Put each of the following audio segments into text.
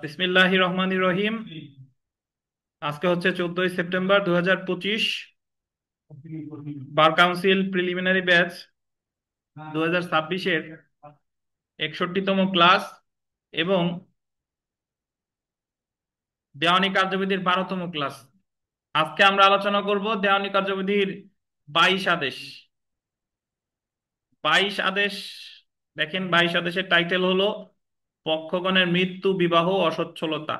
বিসমিল্লাহির রহমানির রহিম। আজকে হচ্ছে 14ই September 2025। Bar council preliminary batch 2026-এর 61তম ক্লাস এবং দেওয়ানি কার্যবিধির 12তম ক্লাস। আজকে আমরা আলোচনা করব দেওয়ানি কার্যবিধির 22 আদেশ। 22 আদেশ, দেখেন 22 আদেশের টাইটেল হলো পক্ষগণের মৃত্যু, বিবাহ, অসচ্ছলতা,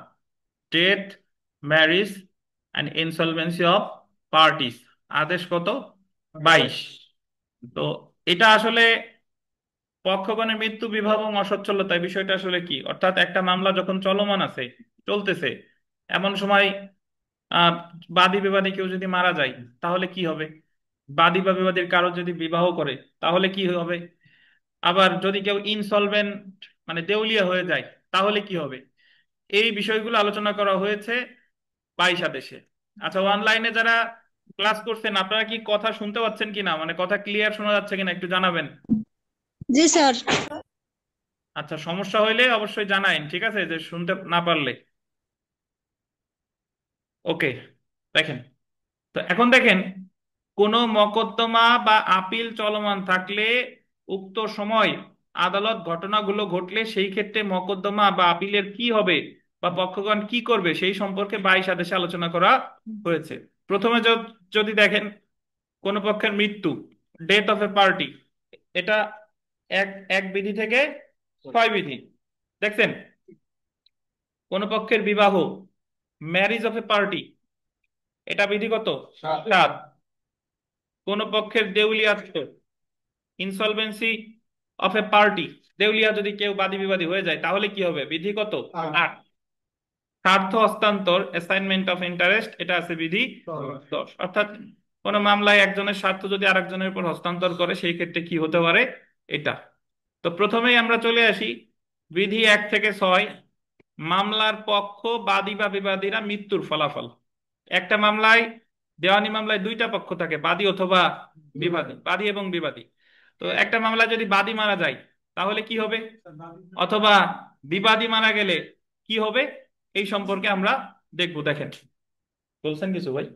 death, marriage and insolvency of parties. আদেশ কত? 22। তো এটা আসলে পক্ষগণের মৃত্যু, বিবাহ এবং অসচ্ছলতা, এই বিষয়টা আসলে কি, অর্থাৎ একটা মামলা যখন চলমান আছে, চলতেছে, এমন সময় আহ বাদী বিবাদী কেউ যদি মারা যায় তাহলে কি হবে? বাদী বা বিবাদীর কারো যদি বিবাহ করে তাহলে কি হবে? আবার যদি কেউ ইনসলভেন্ট মানে দেউলিয়া হয়ে যায় তাহলে কি হবে? এই বিষয়গুলো আলোচনা করা হয়েছে 22 আদেশে। আচ্ছা, অনলাইনে যারা ক্লাস করছেন আপনারা কি কথা শুনতে পাচ্ছেন কিনা, মানে কথা ক্লিয়ার শোনা যাচ্ছে কিনা একটু জানাবেন। জি স্যার। আচ্ছা, সমস্যা হইলে অবশ্যই জানাইন, ঠিক আছে, যে শুনতে না পারলে। ওকে, দেখেন। তো এখন দেখেন, কোনো মকদ্দমা বা আপিল চলমান থাকলে উক্ত সময় আদালত ঘটনাগুলো ঘটলে সেই ক্ষেত্রে মকদ্দমা বা আপিলের কি হবে বা পক্ষগণ কি করবে সেই সম্পর্কে 22 আদেশে আলোচনা করা হয়েছে। প্রথমে যদি দেখেন, কোন পক্ষের মৃত্যু, ডেথ অফ এ পার্টি, এটা এক এক বিধি থেকে 6 বিধি। দেখছেন? কোন পক্ষের বিবাহ, ম্যারিজ অফ এ পার্টি, এটা বিধি কত? 7। কোন পক্ষের দেউলিয়াত্ব, ইনসলভেন্সি অফ এ পার্টি, দেউলিয়া যদি কেউ বাদী বিবাদী হয়ে যায় তাহলে কি হবে? বিধি কত? 8। স্বার্থ হস্তান্তর, অ্যাসাইনমেন্ট অফ ইন্টারেস্ট, এটা আছে বিধি 10। অর্থাৎ কোন মামলায় একজনের স্বার্থ যদি আরেকজনের উপর হস্তান্তর করে সেই ক্ষেত্রে কি হতে পারে, এটা। তো প্রথমেই আমরা চলে আসি বিধি 1 থেকে 6। মামলার পক্ষ, বাদী বা বিবাদীরা, মৃত্যুর ফলাফল। একটা মামলায়, দেওয়ানি মামলায় দুইটা পক্ষ থাকে, বাদী অথবা বিবাদী, বাদী এবং বিবাদী। তো একটা মামলায় যদি বাদী মারা যায় তাহলে কি হবে, অথবা বিবাদী মারা গেলে কি হবে, এই সম্পর্কে আমরা দেখব। দেখেন, বলছেন কিছু ভাই?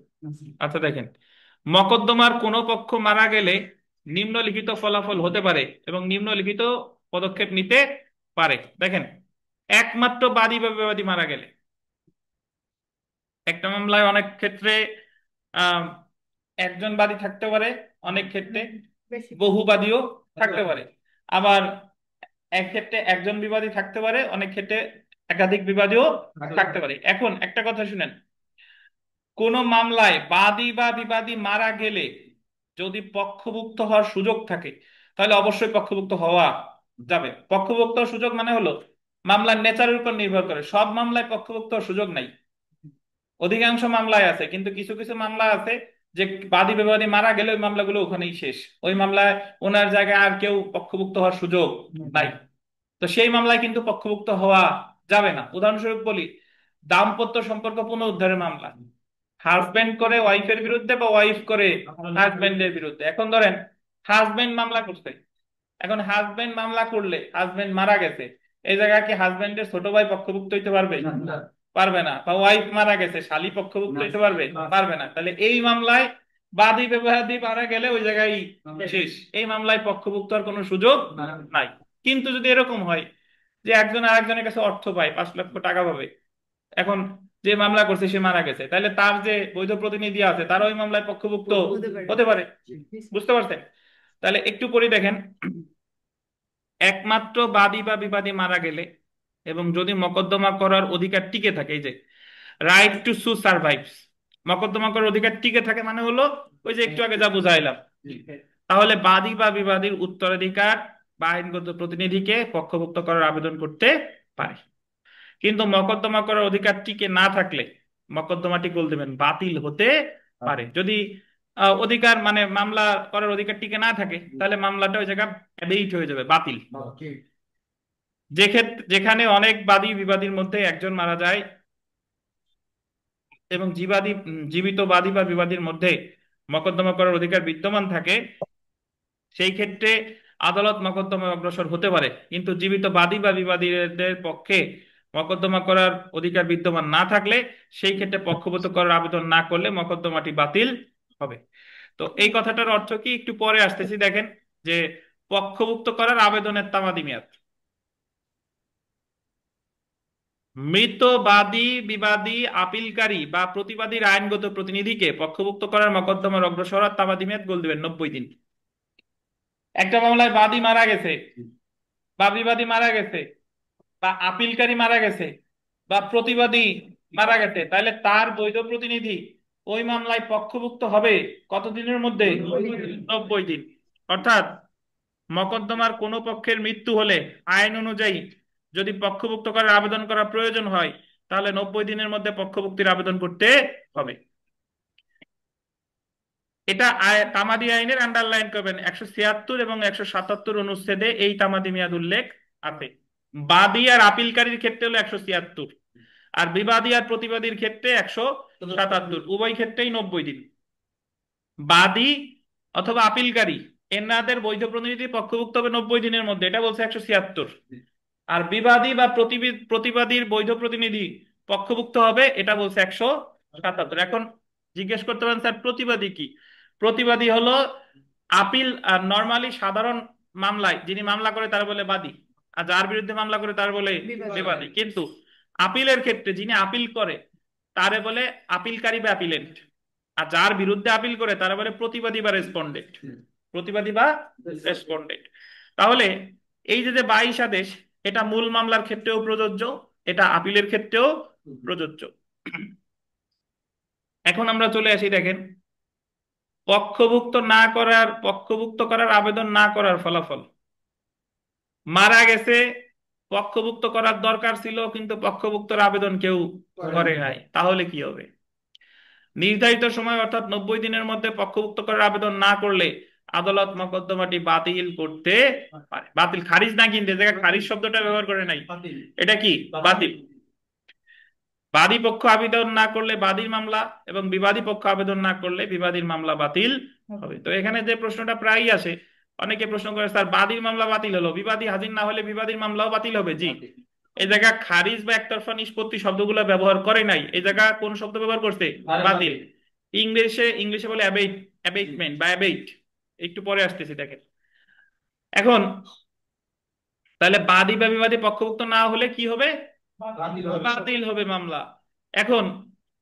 আচ্ছা, দেখেন, মকদ্দমার কোনো পক্ষ মারা গেলে নিম্নলিখিত ফলাফল হতে পারে এবং নিম্নলিখিত পদক্ষেপ নিতে পারে। দেখেন, একমাত্র বাদী বা বিবাদী মারা গেলে, একটা মামলায় অনেক ক্ষেত্রে আহ একজন বাদী থাকতে পারে, অনেক ক্ষেত্রে বহু বাদীও থাকতে পারে। আবার এক ক্ষেত্রে একজন বিবাদী থাকতে পারে, অনেক ক্ষেত্রে একাধিক বিবাদীও থাকতে পারে। এখন একটা কথা শুনেন, কোন মামলায় বাদী বা বিবাদী মারা গেলে যদি পক্ষভুক্ত হওয়ার সুযোগ থাকে তাহলে অবশ্যই পক্ষভুক্ত হওয়া যাবে। পক্ষভুক্ত হওয়ার সুযোগ মানে হলো মামলার নেচারের উপর নির্ভর করে, সব মামলায় পক্ষভুক্ত হওয়ার সুযোগ নাই। অধিকাংশ মামলায় আছে, কিন্তু কিছু কিছু মামলা আছে যে বাদী বিবাদী মারা গেলে ওই মামলাগুলো ওখানেই শেষ, ওই মামলায় ওনার জায়গায় আর কেউ পক্ষভুক্ত হওয়ার সুযোগ নাই। তো সেই মামলায় কিন্তু পক্ষভুক্ত হওয়া যাবে না। উদাহরণস্বরূপ বলি, দাম্পত্য সম্পর্ক পুনরুদ্ধারের মামলা, হাজবেন্ড করে ওয়াইফের বিরুদ্ধে বা ওয়াইফ করে হাজবেন্ডের বিরুদ্ধে। এখন ধরেন হাজবেন্ড মামলা করছে, এখন হাজবেন্ড মামলা করলে হাজবেন্ড মারা গেছে, এই জায়গায় কি হাজবেন্ডের ছোট ভাই পক্ষভুক্ত হইতে পারবে? পারবে না। বা ওয়াইফ মারা গেছে, শালী পক্ষভুক্ত হইতে পারবে? পারবে না। তাহলে এই মামলায় বাদী বিবাদী মারা গেলে ওই জায়গায় শেষ, এই মামলায় পক্ষভুক্ত হওয়ার কোনো সুযোগ নাই। কিন্তু যদি এরকম হয় যে একজন আরেকজনের কাছে অর্থ পায়, 5 লক্ষ টাকা পাবে, এখন যে মামলা করছে সে মারা গেছে, তাহলে তার যে বৈধ প্রতিনিধি আছে তার ওই মামলায় পক্ষভুক্ত হতে পারে। বুঝতে পারছেন? তাহলে একটু পরে দেখেন, একমাত্র বাদী বা বিবাদী মারা গেলে এবং যদি মকদ্দমা করার অধিকার টিকে থাকে, এই যে রাইট টু সু সার্ভাইভস, মকদ্দমা করার অধিকার টিকে থাকে মানে হলো ওই যে একটু আগে যা বুঝাইলাম, তাহলে বাদী বা বিবাদীর উত্তরাধিকার বা আইনগত প্রতিনিধিকে পক্ষভুক্ত করার আবেদন করতে পারে। কিন্তু মকদ্দমা করার অধিকার টিকে না থাকলে মকদ্দমাটি গোল দেবেন বাতিল হতে পারে। যদি অধিকার মানে মামলা করার অধিকার টিকে না থাকে তাহলে মামলাটা ওই জায়গায় অ্যাবেইট হয়ে যাবে, বাতিল। যেখানে অনেক বাদী বিবাদীর মধ্যে একজন মারা যায় এবং জীবিত বাদী বা বিবাদীর মধ্যে মকদ্দমা করার অধিকার বিদ্যমান থাকে, সেই ক্ষেত্রে আদালত মকদ্দমায় অগ্রসর হতে পারে, কিন্তু জীবিত বাদী বা বিবাদীদের পক্ষে মকদ্দমা করার অধিকার বিদ্যমান না থাকলে সেই ক্ষেত্রে পক্ষভুক্ত করার আবেদন না করলে মকদ্দমাটি বাতিল হবে। তো এই কথাটার অর্থ কি একটু পরে আসতেছি, দেখেন যে পক্ষভুক্ত করার আবেদনের তামাদি মেয়াদ। মৃত বাদী, বিবাদী, আপিলকারী বা প্রতিবাদীর আইনগত প্রতিনিধিকে পক্ষভুক্ত করার মকদ্দমার অগ্রসর হওয়ার তামাদি মেয়াদ বলে দিবেন 90 দিন। একটা মামলায় বাদী মারা গেছে বা বিবাদী মারা গেছে বা আপিলকারী মারা গেছে বা প্রতিবাদী মারা গেছে, তাহলে তার বৈধ প্রতিনিধি ওই মামলায় পক্ষভুক্ত হবে কত দিনের মধ্যে? 90 দিন। অর্থাৎ মকদ্দমার কোনো পক্ষের মৃত্যু হলে আইন অনুযায়ী যদি পক্ষভুক্ত করার আবেদন করা প্রয়োজন হয়, তাহলে 90 দিনের মধ্যে পক্ষভুক্তির আবেদন করতে হবে। এটা তামাদি আইনের আন্ডারলাইন করবেন, 176 এবং 177 অনুচ্ছেদে এই তামাদি মেয়াদ উল্লেখ আছে। বাদী আর আপিলকারীর ক্ষেত্রে হলো 176, আর বিবাদী আর প্রতিবাদীর ক্ষেত্রে 177, উভয় ক্ষেত্রেই 90 দিন। বাদী অথবা আপিলকারী এনাদের বৈধ প্রতিনিধি পক্ষভুক্ত হবে 90 দিনের মধ্যে, এটা বলছে 176। আর বিবাদী বা প্রতিবাদীর বৈধ প্রতিনিধি পক্ষভুক্ত হবে, এটা বলছে 177। এখন জিজ্ঞেস করতে পারেন স্যার প্রতিবাদী কি? প্রতিবাদী হলো আপিল, আর নর্মালি সাধারণ মামলায় যিনি মামলা করে তার বলে বাদী, আর যার বিরুদ্ধে মামলা করে তার বলে বিবাদী। কিন্তু আপিলের ক্ষেত্রে যিনি আপিল করে তারে বলে আপিলকারী বা অ্যাপিলেন্ট, আর যার বিরুদ্ধে আপিল করে তারা বলে প্রতিবাদী বা রেসপন্ডেন্ট। প্রতিবাদী বা রেসপন্ডেন্ট। তাহলে এই যে যে 22 আদেশ, এটা মূল মামলার ক্ষেত্রেও প্রযোজ্য, এটা আপিলের ক্ষেত্রেও প্রযোজ্য। এখন আমরা চলে আসি, দেখেন পক্ষভুক্ত করার আবেদন না করার ফলাফল। মারা গেছে, পক্ষভুক্ত করার দরকার ছিল কিন্তু পক্ষভুক্তর আবেদন কেউ করে নাই, তাহলে কি হবে? নির্ধারিত সময় অর্থাৎ 90 দিনের মধ্যে পক্ষভুক্ত করার আবেদন না করলে আদালত মকদ্দমাটি বাতিল করতে পারে। বাতিল, খারিজ না, কিন্তু এ জায়গায় খারিজ শব্দটা ব্যবহার করে নাই। এটা কি? বাতিল। বাদী পক্ষ আবেদন না করলে বাদীর মামলা, এবং বিবাদী পক্ষ আবেদন না করলে বিবাদীর মামলা বাতিল হবে। তো এখানে যে প্রশ্নটা প্রায়ই আসে, অনেকে প্রশ্ন করে স্যার বাদীর মামলা বাতিল হলো, বিবাদী হাজির না হলে বিবাদীর মামলাও বাতিল হবে? জি। এই জায়গা খারিজ বা একতরফা নিষ্পত্তি শব্দগুলো ব্যবহার করে নাই, এই জায়গা কোন শব্দ ব্যবহার করছে? বাতিল। ইংলিশে বলে অ্যাবেটমেন্ট বা অ্যাবেট। একটু পরে আসতেছি, দেখেন। এখন তাহলে বাদী বা বিবাদী পক্ষভুক্ত না হলে কি হবে? বাতিল হবে মামলা। এখন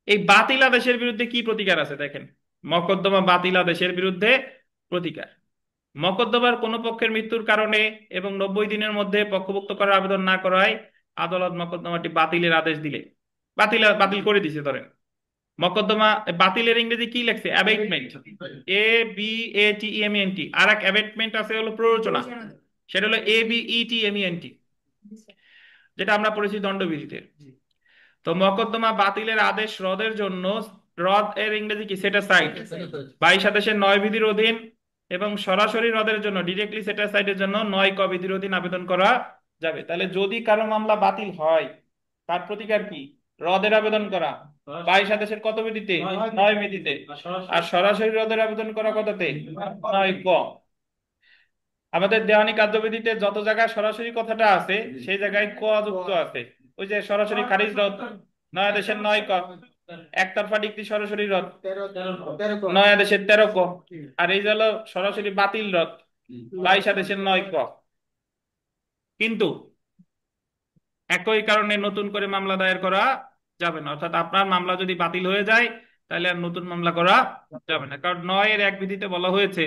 এই বাতিল আদেশের বিরুদ্ধে কি প্রতিকার আছে, দেখেন। মকদ্দমা বাতিল আদেশের বিরুদ্ধে প্রতিকার: মকদ্দমার কোনো পক্ষের মৃত্যুর কারণে এবং 90 দিনের মধ্যে পক্ষভুক্ত করার আবেদন না করায় আদালত মকদ্দমাটি বাতিলের আদেশ দিলে, বাতিল করে দিছে ধরেন। মকদ্দমা বাতিলের ইংরেজি কি লেখছে? অ্যাবেটমেন্ট। ABATEMENT। আর এক অ্যাবেটমেন্ট আছে হলো প্ররোচনা, সেটা হলো ABETMENT, যেটা আমরা পড়েছি দণ্ডবিধিতে। তো মকদ্দমা বাতিলের আদেশ রদের জন্য, রদ এর ইংরেজি কি? Set aside. 22 আদেশের 9 বিধির অধীন এবং সরাসরি রদের জন্য, ডিরেক্টলি সেট অ্যাসাইডের জন্য 9 ক বিধির অধীন আবেদন করা যাবে। তাহলে যদি কারো মামলা বাতিল হয়, তার প্রতিকার কি? রদের আবেদন করা। 22 আদেশের কত বিধিতে? 9 বিধিতে। আর সরাসরি রদের আবেদন করা কততে? 9 ক। আমাদের দেওয়ানি কার্যবিধিতে যত জায়গায় সরাসরি কথাটা আছে সেই জায়গায় ক যুক্ত আছে। ওই যে সরাসরি খারিজ রদ 9 আদেশের 9 ক, একতরফা ডিক্রি সরাসরি রদ 9 আদেশের 13 ক, আর এই যে হলো সরাসরি বাতিল রদ 22 আদেশের 9 ক। কিন্তু একই কারণে নতুন করে মামলা দায়ের করা যাবে না। অর্থাৎ আপনার মামলা যদি বাতিল হয়ে যায়, তাহলে আর নতুন মামলা করা যাবে না, কারণ 9 এর 1 বিধিতে বলা হয়েছে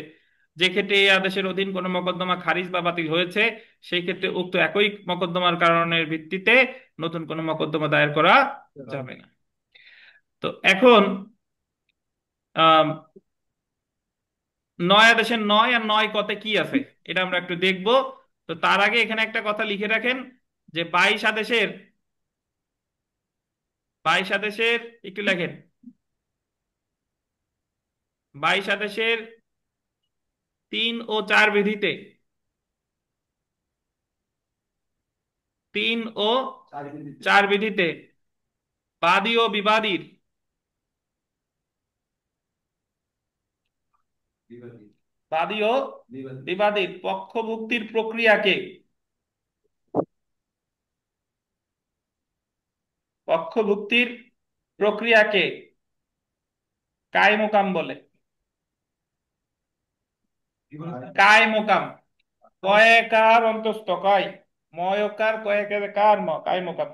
যে ক্ষেত্রে এই আদেশের অধীন কোনো মকদ্দমা খারিজ বা বাতিল হয়েছে, সেই ক্ষেত্রে উক্ত একই মকদ্দমার কারণের ভিত্তিতে নতুন কোনো মকদ্দমা দায়ের করা যাবে না। তো এখন আহ 9 আদেশের 9 আর 9 কতে কি আছে এটা আমরা একটু দেখব। তো তার আগে এখানে একটা কথা লিখে রাখেন, যে 22 আদেশের একটু লেখেন। 22 আদেশের 3 ও 4 বিধিতে, 3 ও 4 বিধিতে বাদী ও বিবাদীর, বাদী ও বিবাদীর পক্ষভুক্তির প্রক্রিয়াকে পক্ষভুক্তির প্রক্রিয়াকে কায়মোকাম বলে। কায়মোকাম, কয়েকার অন্তস্থ কয়, ময়কার কয়েকের কার ম কায়মোকাম।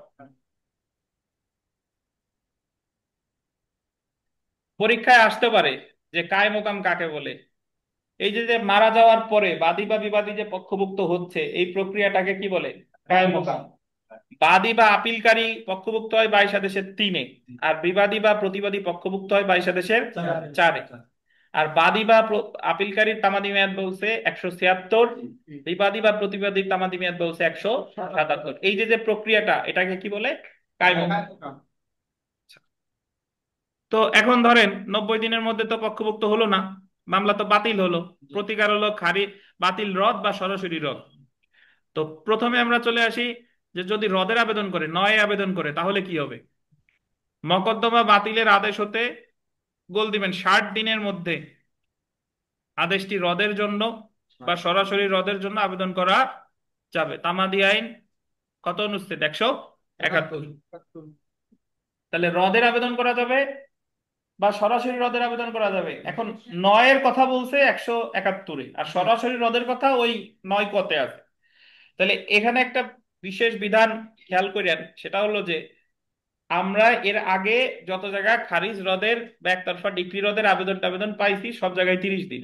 পরীক্ষায় আসতে পারে যে কায়মোকাম কাকে বলে। এই যে যে মারা যাওয়ার পরে বাদী বা বিবাদী যে পক্ষভুক্ত হচ্ছে, এই প্রক্রিয়াটাকে কি বলে? কায়মোকাম। বাদী বা আপিলকারী পক্ষভুক্ত হয় 22 আদেশের 3-এ, আর বিবাদী বা প্রতিবাদী পক্ষভুক্ত হয় 22 আদেশের 4-এ। আর বাদী বা আপিলকারীর তামাদি মেয়াদ বলছে 176, বিবাদী বা প্রতিবাদীর তামাদি মেয়াদ বলছে 177। এই যে যে প্রক্রিয়াটা, এটাকে কি বলে? কায়মোকাম। তো এখন ধরেন 90 দিনের মধ্যে তো পক্ষভুক্ত হলো না, মামলা তো বাতিল হলো। প্রতিকার হলো বাতিল রদ বা সরাসরি রদ। তো প্রথমে আমরা চলে আসি যে যদি রদের আবেদন করে, নয় আবেদন করে, তাহলে কি হবে? মকদ্দমা বাতিলের আদেশ হতে গোল দিবেন 60 দিনের মধ্যে আদেশটি রদের জন্য বা সরাসরি রদের জন্য আবেদন করা যাবে। তামাদি আইন কত অনুচ্ছেদ? 171। তাহলে রদের আবেদন করা যাবে বা সরাসরি রদের আবেদন করা যাবে। এখন নয়ের কথা বলছে 171-এ, আর সরাসরি রদের কথা ওই 9 কতে আছে। তাহলে এখানে একটা বিশেষ বিধান খেয়াল করেন, সেটা হলো যে আমরা এর আগে যত জায়গায় খারিজ রদের বা একতরফা ডিক্রি রদের আবেদন টাবেদন পাইছি, সব জায়গায় 30 দিন।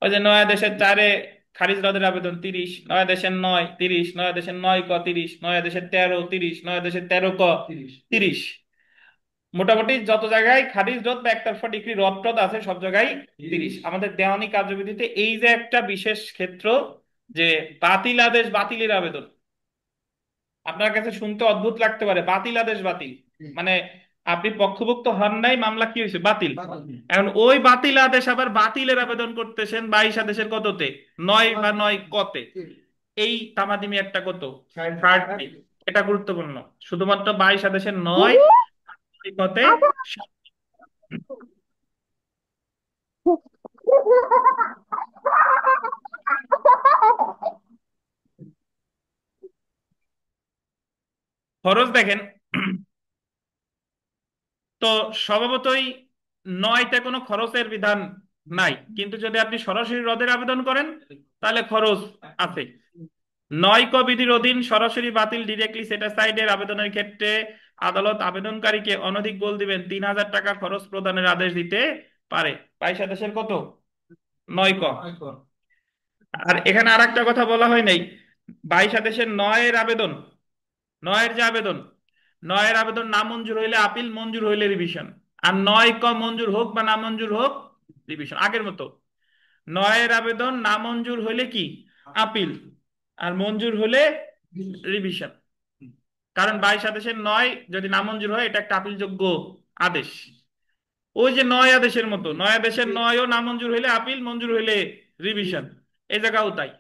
ওই যে 9 আদেশের 4-এ খারিজ রদের আবেদন 30, 9 আদেশের 9 30, 9 আদেশের 9 ক 30, 9 আদেশের 13 30, 9 আদেশের 13 ক 30। মোটামুটি যত জায়গায় খারিজ রদ বা একতরফা ডিক্রি রদ টদ আছে, সব জায়গায় 30। আমাদের দেওয়ানি কার্যবিধিতে এই যে একটা বিশেষ ক্ষেত্র, যে বাতিল আদেশ বাতিলের আবেদন, আপনার কাছে শুনতে অদ্ভুত লাগতে পারে, বাতিল আদেশ বাতিল মানে আপনি পক্ষভুক্ত হন নাই, মামলা কি হয়েছে? বাতিল। এখন ওই বাতিল আদেশ আবার বাতিলের আবেদন করতেছেন 22 আদেশের কততে? 9 বা 9 কতে। এই তামাদিমি একটা কত? 60 দিন। এটা গুরুত্বপূর্ণ। শুধুমাত্র 22 আদেশের 9 কতে। খরচ দেখেন, তো স্বভাবতই 9তে কোনো খরচের বিধান নাই, কিন্তু যদি আপনি সরাসরি রদের আবেদন করেন তাহলে খরচ আছে। 9 ক বিধির অধীন সরাসরি বাতিল ডিরেক্টলি সেট অ্যাসাইডের আবেদনের ক্ষেত্রে আদালত আবেদনকারীকে অনধিক গোল দিবেন 3000 টাকা খরচ প্রদানের আদেশ দিতে পারে। 22 আদেশের কত? 9 ক। আর এখানে আর একটা কথা বলা হয় নাই, 22 আদেশের 9-এর আবেদন, 9-এর যে আবেদন, 9-এর আবেদন না মঞ্জুর হইলে আপিল, মঞ্জুর হইলে রিভিশন। আর 9 ক মঞ্জুর হোক বা না মঞ্জুর হোক, রিভিশন আগের মতো। 9-এর আবেদন না মঞ্জুর হইলে কি? আপিল। আর মঞ্জুর হলে রিভিশন। কারণ 22 আদেশের 9 যদি নামঞ্জুর হয়, এটা একটা আপিলযোগ্য আদেশ। ওই যে 9 আদেশের মতো, 9 আদেশের 9ও নামঞ্জুর হইলে আপিল, মঞ্জুর হইলে রিভিশন। এই জায়গাও তাই,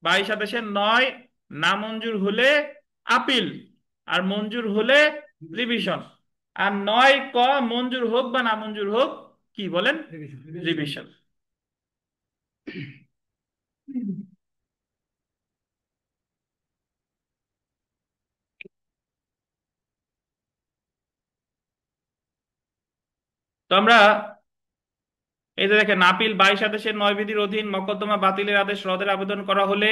22 আদেশের 9 নামঞ্জুর হলে আপিল, আর মঞ্জুর হলে রিভিশন। আর 9 ক মঞ্জুর হোক বা নামঞ্জুর হোক, কি বলেন? রিভিশন। তো আমরা এই যে দেখেন, আপিল 22 আদেশের 9 বিধির অধীন মকদ্দমা বাতিলের আদেশ রদের আবেদন করা হলে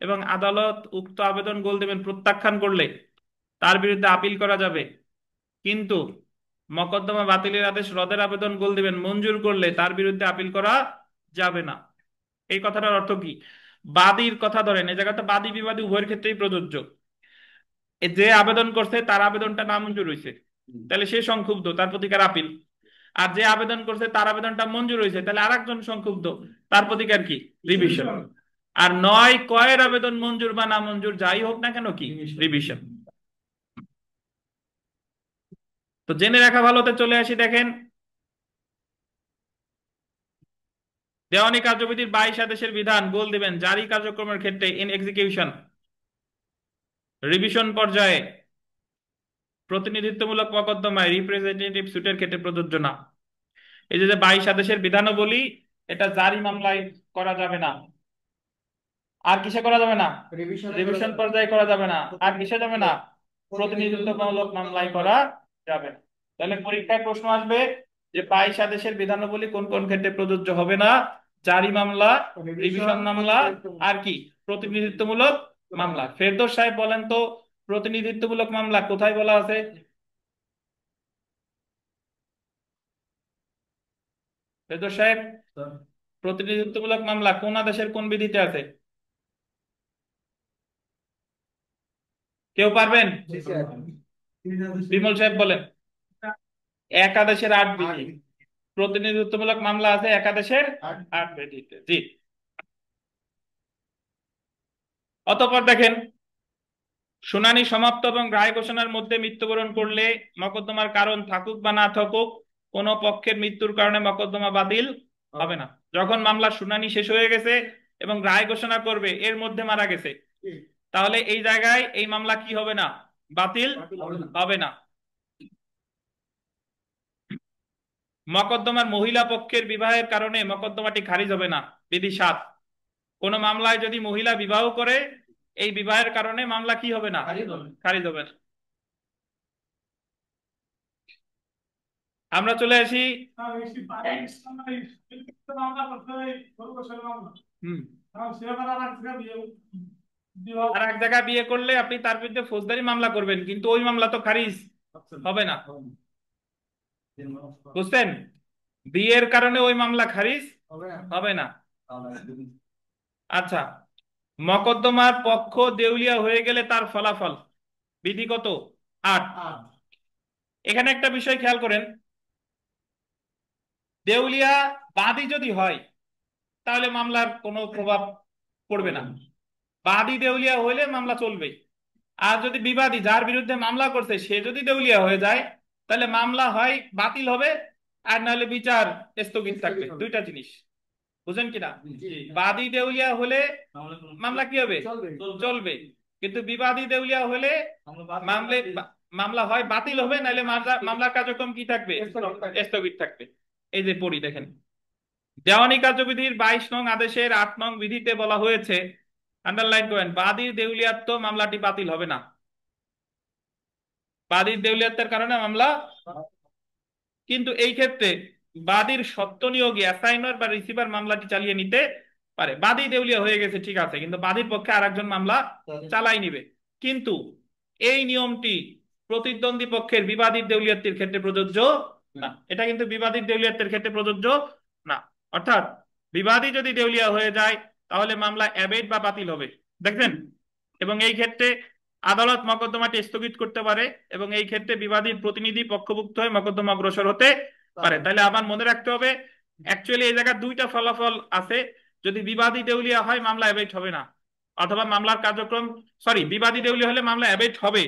এবং আদালত উক্ত আবেদন গোল দেবেন প্রত্যাখ্যান করলে তার বিরুদ্ধে আপিল করা যাবে। কিন্তু মকদ্দমা বাতিলের আদেশ রদের আবেদন গোল দিবেন মঞ্জুর করলে তার বিরুদ্ধে আপিল করা যাবে না। এই কথাটার অর্থ কি? বাদীর কথা ধরেন, এই জায়গাতে বাদী বিবাদী উভয়ের ক্ষেত্রেই প্রযোজ্য। যে আবেদন করছে তার আবেদনটা নামঞ্জুর হয়েছে, তাহলে সে সংক্ষুব্ধ, তার প্রতিকার আপিল। আর যে আবেদন করছে তার আবেদনটা মঞ্জুর হয়েছে, তাহলে আরেকজন সংক্ষুব্ধ, তার প্রতিকার কি? রিভিশন। আর 9 ক-এর আবেদন মঞ্জুর বা নামঞ্জুর যাই হোক না কেন, কি? রিভিশন। তো জেনে রাখা ভালোতে চলে আসি, দেখেন দেওয়ানি কার্যবিধির 22 আদেশের বিধান গোল দিবেন জারি কার্যক্রমের ক্ষেত্রে ইন এক্সিকিউশন রিভিশন পর্যায়ে প্রতিনিধিত্বমূলক মকদ্দমায় রিপ্রেজেন্টেটিভ সুটের ক্ষেত্রে প্রযোজ্য না। এই যে 22 আদেশের বিধানাবলী, এটা জারি মামলায় করা যাবে না। আর কিসে করা যাবে না? রিভিশন পর্যায়ে করা যাবে না। আর কিসে যাবে না? প্রতিনিধিত্বমূলক মামলায় করা যাবে না। তাহলে পরীক্ষায় প্রশ্ন আসবে যে 22 আদেশের বিধানাবলী কোন কোন ক্ষেত্রে প্রযোজ্য হবে না? জারি মামলা, রিভিশন মামলা, আর কি প্রতিনিধিত্বমূলক মামলা। ফেরদৌস সাহেব বলেন তো, প্রতিনিধিত্বমূলক মামলা কোথায় বলা আছে? ফেরদৌস সাহেব, প্রতিনিধিত্বমূলক মামলা কোন আদেশের কোন বিধিতে আছে? কেউ পারবেন? বিমল সাহেব বলেন। একাদেশের 8 বিধি। প্রতিনিধিত্বমূলক মামলা আছে একাদেশের 8 বিধিতে, জি। অতঃপর দেখেন, শুনানি সমাপ্ত এবং রায় ঘোষণার মধ্যে মৃত্যুবরণ করলে মকদ্দমার কারণ থাকুক বা না থাকুক, কোন পক্ষের মৃত্যুর কারণে মকদ্দমা বাতিল হবে না। যখন মামলার শুনানি শেষ হয়ে গেছে এবং রায় ঘোষণা করবে এর মধ্যে মারা গেছে, তাহলে এই জায়গায় এই মামলা কি হবে না? বাতিল হবে না। মকদ্দমার মহিলা পক্ষের বিবাহের কারণে মকদ্দমাটি খারিজ হবে না। বিধি 7, কোন মামলায় যদি মহিলা বিবাহ করে এই বিবাহের কারণে মামলা কি হবে না? খারিজ হবে না। আমরা চলে আসি। হুম। আর এক জায়গায় বিয়ে করলে আপনি তার বিরুদ্ধে ফৌজদারি মামলা করবেন, কিন্তু ওই মামলা তো খারিজ হবে না। বুঝছেন? বিয়ের কারণে ওই মামলা খারিজ হবে না। আচ্ছা, মকদ্দমার পক্ষ দেউলিয়া হয়ে গেলে তার ফলাফল, বিধিগত 8। এখানে একটা বিষয় খেয়াল করেন, দেউলিয়া বাদী যদি হয় তাহলে মামলার কোনো প্রভাব পড়বে না। বাদী দেউলিয়া হইলে মামলা চলবে। আর যদি বিবাদী, যার বিরুদ্ধে মামলা করছে, সে যদি দেউলিয়া হয়ে যায় তাহলে মামলা হয় বাতিল হবে, আর নাহলে বিচার স্থগিত থাকবে। দুইটা জিনিস, বুঝেন কিনা? বাদী দেউলিয়া হলে মামলা কি হবে? চলবে। কিন্তু বিবাদী দেউলিয়া হলে মামলে মামলা হয় বাতিল হবে, নাহলে মামলার কার্যক্রম কি থাকবে? স্থগিত থাকবে। এই যে পড়ি দেখেন, দেওয়ানি কার্যবিধির 22 নং আদেশের 8 নং বিধিতে বলা হয়েছে, আন্ডারলাইন করেন, বাদীর দেউলিয়াত্ব মামলাটি বাতিল হবে না। বাদীর দেউলিয়াত্বের কারণে মামলা, কিন্তু এই ক্ষেত্রে বাদীর সত্ত্ব নিয়োগী অ্যাসাইনার বা রিসিভার মামলাটি চালিয়ে নিতে পারে। বাদী দেউলিয়া হয়ে গেছে ঠিক আছে, কিন্তু বাদীর পক্ষে আরেকজন মামলা চালাই নিবে। কিন্তু এই নিয়মটি প্রতিদ্বন্দ্বী পক্ষের বিবাদীর দেউলিয়াত্বের ক্ষেত্রে প্রযোজ্য না। এটা কিন্তু বিবাদীর দেউলিয়াত্বের ক্ষেত্রে প্রযোজ্য না। অর্থাৎ বিবাদী যদি দেউলিয়া হয়ে যায় তাহলে মামলা অ্যাবেট বা বাতিল হবে, দেখছেন? এবং এই ক্ষেত্রে আদালত মকদ্দমাটি স্থগিত করতে পারে, এবং এই ক্ষেত্রে বিবাদীর প্রতিনিধি পক্ষভুক্ত হয়ে মকদ্দমা অগ্রসর হতে পারে। তাহলে আবার মনে রাখতে হবে, অ্যাকচুয়ালি এই জায়গায় দুইটা ফলাফল আছে। যদি বিবাদী দেউলিয়া হয় মামলা অ্যাবেট হবে না, অথবা মামলার কার্যক্রম, সরি, বিবাদী দেউলিয়া হলে মামলা অ্যাবেট হবে,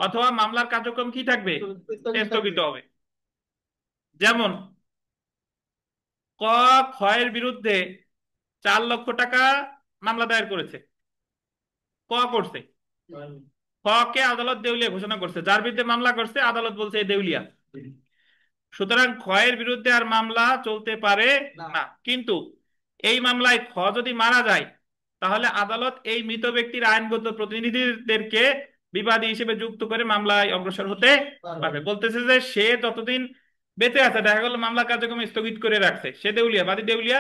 অথবা মামলার কার্যক্রম কি থাকবে? স্থগিত হবে। যেমন ক ক্ষয়ের বিরুদ্ধে 4 লক্ষ টাকা মামলা দায়ের করেছে, ক করছে, খ কে আদালত দেউলিয়া ঘোষণা করছে, যার বিরুদ্ধে মামলা করছে আদালত বলছে এ দেউলিয়া। সুতরাং ক্ষয়ের বিরুদ্ধে আর মামলা চলতে পারে না। কিন্তু এই মামলায় খ যদি মারা যায় তাহলে আদালত এই মৃত ব্যক্তির আইনগত প্রতিনিধিদেরকে বিবাদী হিসেবে যুক্ত করে মামলায় অগ্রসর হতে পারবে। বলতেছে যে সে যতদিন বেঁচে আছে, দেখা গেল মামলা কার্যক্রম স্থগিত করে রাখছে, সে দেউলিয়া, বাদী দেউলিয়া,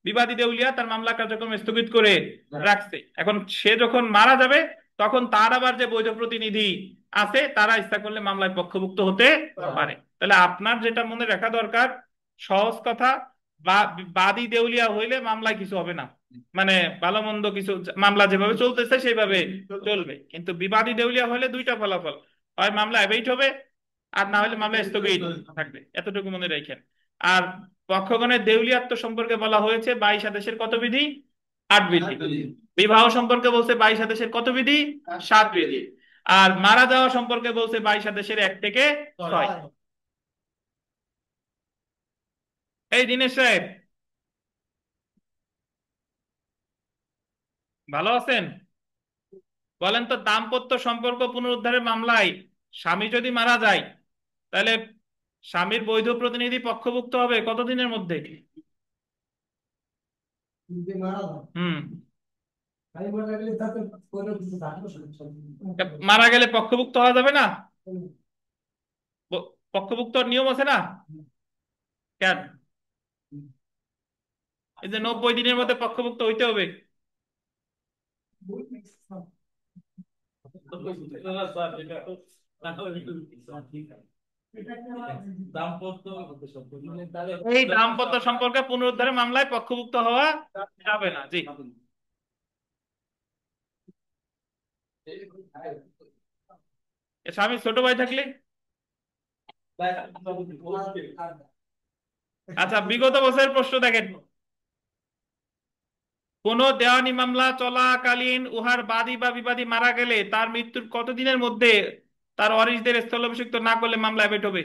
বিবাদী দেউলিয়া, তার মামলা কার্যক্রম স্থগিত করে রাখছে। এখন সে যখন মারা যাবে তখন তার আবার যে বৈধ প্রতিনিধি আছে তারা ইচ্ছা করলে মামলায় পক্ষভুক্ত হতে পারে। তাহলে আপনার যেটা মনে রাখা দরকার, সহজ কথা, বাদী দেউলিয়া হইলে মামলায় কিছু হবে না, মানে ভালো মন্দ কিছু, মামলা যেভাবে চলতেছে সেইভাবে চলবে। কিন্তু বিবাদী দেউলিয়া হলে দুইটা ফলাফল, হয় মামলা অ্যাবেট হবে, আর না হলে মামলা স্থগিত থাকবে। এতটুকু মনে রাখেন। আর পক্ষগণের দেউলিয়াত্ব সম্পর্কে বলা হয়েছে 22 আদেশের কত বিধি? 8 বিধি। বিবাহ সম্পর্কে বলছে 22 আদেশের কত বিধি? 7 বিধি। আর মারা যাওয়া সম্পর্কে বলছে 22 আদেশের 1 থেকে 6। এই দিনেশ সাহেব, ভালো আছেন? বলেন তো, দাম্পত্য সম্পর্ক পুনরুদ্ধারের মামলায় স্বামী যদি মারা যায় তাহলে স্বামীর বৈধ প্রতিনিধি পক্ষভুক্ত হবে কতদিনের মধ্যে? হুম। মারা গেলে পক্ষভুক্ত হওয়া যাবে না? পক্ষভুক্ত নিয়ম আছে না? কেন? এই যে 90 দিনের মধ্যে পক্ষভুক্ত হইতে হবে। এই দাম্পত্য সম্পর্কে পুনরুদ্ধারের মামলায় পক্ষভুক্ত হওয়া যাবে না। জি। স্বামী ছোট ভাই থাকলে? আচ্ছা, বিগত বছরের প্রশ্ন দেখেন। কোন দেওয়ানি মামলা চলাকালীন উহার বাদী বা বিবাদী মারা গেলে তার মৃত্যুর কতদিনের মধ্যে তার ওয়ারিশদের স্থলাভিষিক্ত না করলে মামলা অ্যাবেট হবে?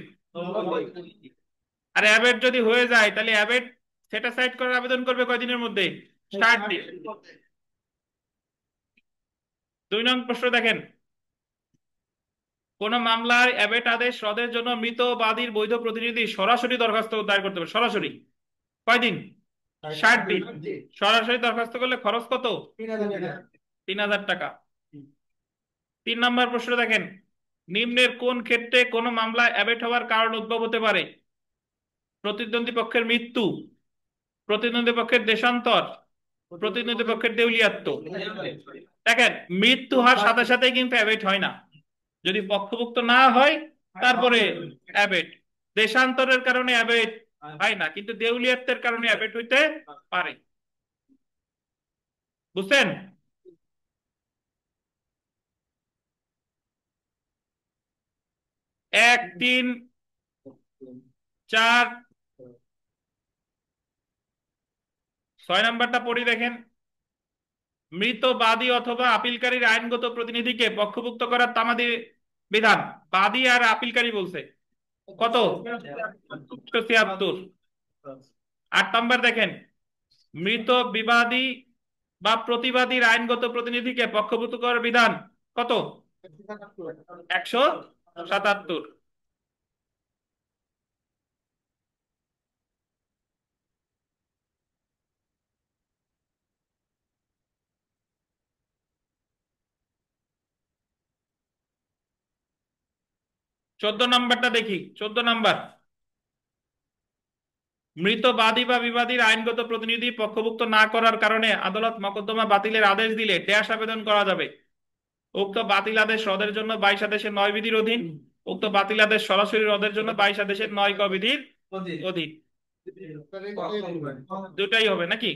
আর অ্যাবেট যদি হয়ে যায় তাহলে অ্যাবেট সেটা সাইড করার আবেদন করবে কয়দিনের মধ্যে? 60 দিন। 2 নং প্রশ্ন দেখেন। কোন মামলার অ্যাবেট আদেশ রদের জন্য মৃত বাদীর বৈধ প্রতিনিধি সরাসরি দরখাস্ত দায়ের করতে হবে। সরাসরি কয়দিন? 60 দিন। সরাসরি দরখাস্ত করলে খরচ কত? 3000 টাকা। 3 নম্বর প্রশ্ন দেখেন। নিম্নের কোন ক্ষেত্রে কোন মামলা অ্যাবেট হওয়ার কারণ উদ্ভব হতে পারে? প্রতিদ্বন্দ্বী পক্ষের মৃত্যু, প্রতিদ্বন্দ্বী পক্ষের দেশান্তর, প্রতিদ্বন্দ্বী পক্ষের দেউলিয়াত্ব। দেখেন, মৃত্যু হওয়ার সাথে সাথে কিন্তু অ্যাবেট হয় না। যদি পক্ষভুক্ত না হয় তারপরে অ্যাবেট। দেশান্তরের কারণে অ্যাবেট হয় না, কিন্তু দেউলিয়াত্বের কারণে অ্যাবেট হইতে পারে। বুঝছেন? 1, 3, 4, 6 নম্বরটা পড়ি দেখেন। মৃত বাদী অথবা আপিলকারীর আইনগত প্রতিনিধিকে পক্ষভুক্ত করার তামাদি বিধান। বাদী আর আপিলকারী বলছে কত? 176। 8 নম্বর দেখেন। মৃত বিবাদী বা প্রতিবাদীর আইনগত প্রতিনিধিকে পক্ষভুক্ত করার বিধান কত? 177। 14 নম্বরটা দেখি। 14 নম্বর। মৃত বাদী বা বিবাদীর আইনগত প্রতিনিধি পক্ষভুক্ত না করার কারণে আদালত মোকদ্দমা বাতিলের আদেশ দিলে ড্যাশ আবেদন করা যাবে। উক্ত বাতিল আদেশ রদের জন্য 22 আদেশের 9 বিধির অধীন। উক্ত বাতিল আদেশ সরাসরি রদের জন্য 22 আদেশের 9 ক বিধির অধীন। দুটাই হবে নাকি?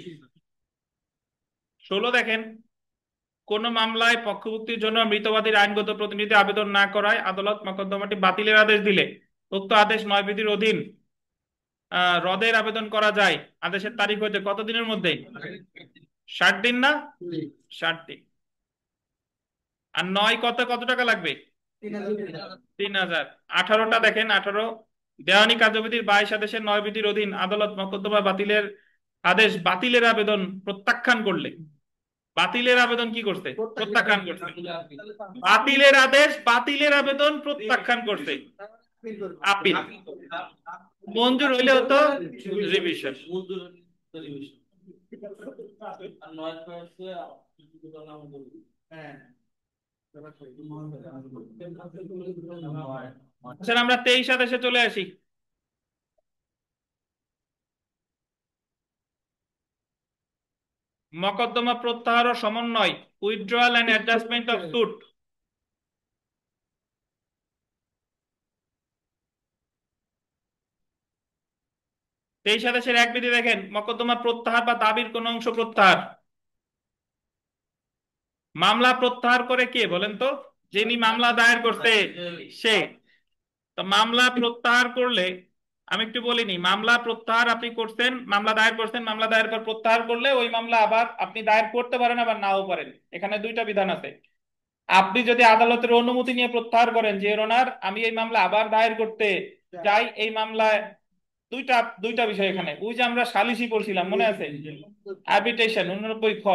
16 দেখেন। কোন মামলায় পক্ষভুক্তির জন্য মৃতবাদীর আইনগত প্রতিনিধি আবেদন না করায় আদালত মোকদ্দমাটি বাতিলের আদেশ দিলে উক্ত আদেশ 9 বিধির অধীন রদের আবেদন করা যায় আদেশের তারিখ হইতে কত দিনের মধ্যে? 60 দিন না? 60 দিন। আর 9 কত টাকা লাগবে? 3000। 18টা দেখেন। 18। দেওয়ানি কার্যবিধির 22 আদেশের 9 বিধির অধীন আদালত মোকদ্দমা বাতিলের আদেশ বাতিলের আবেদন প্রত্যাখ্যান করলে। বাতিলের আবেদন কি করছে? প্রত্যাখ্যান করছে। বাতিলের আদেশ বাতিলের আবেদন প্রত্যাখ্যান করছে। আপিল। মঞ্জুর হইলে হতো রিভিশন। আচ্ছা, আমরা 23 আদেশে চলে আসি। মকদ্দমা প্রত্যাহার ও সমন্বয়, withdrawal and adjustment of suit. 23 আদেশের 1 বিধি দেখেন। মকদ্দমা প্রত্যাহার বা দাবির কোন অংশ প্রত্যাহার। মামলা প্রত্যাহার করে কে বলেন তো? যিনি মামলা দায়ের করতে সে। তো মামলা প্রত্যাহার করলে আমি একটু বলিনি, মামলা প্রত্যাহার আপনি করছেন, মামলা দায়ের করছেন, মামলা দায়ের পর প্রত্যাহার করলে ওই মামলা আবার আপনি দায়ের করতে পারেন আবার নাও পারেন। এখানে দুইটা বিধান আছে। আপনি যদি আদালতের অনুমতি নিয়ে প্রত্যাহার করেন যে ওনার আমি এই মামলা আবার দায়ের করতে চাই, এই মামলায় দুইটা দুইটা বিষয় এখানে। ওই যে আমরা সালিসি করছিলাম মনে আছে, আরবিট্রেশন 89 খ,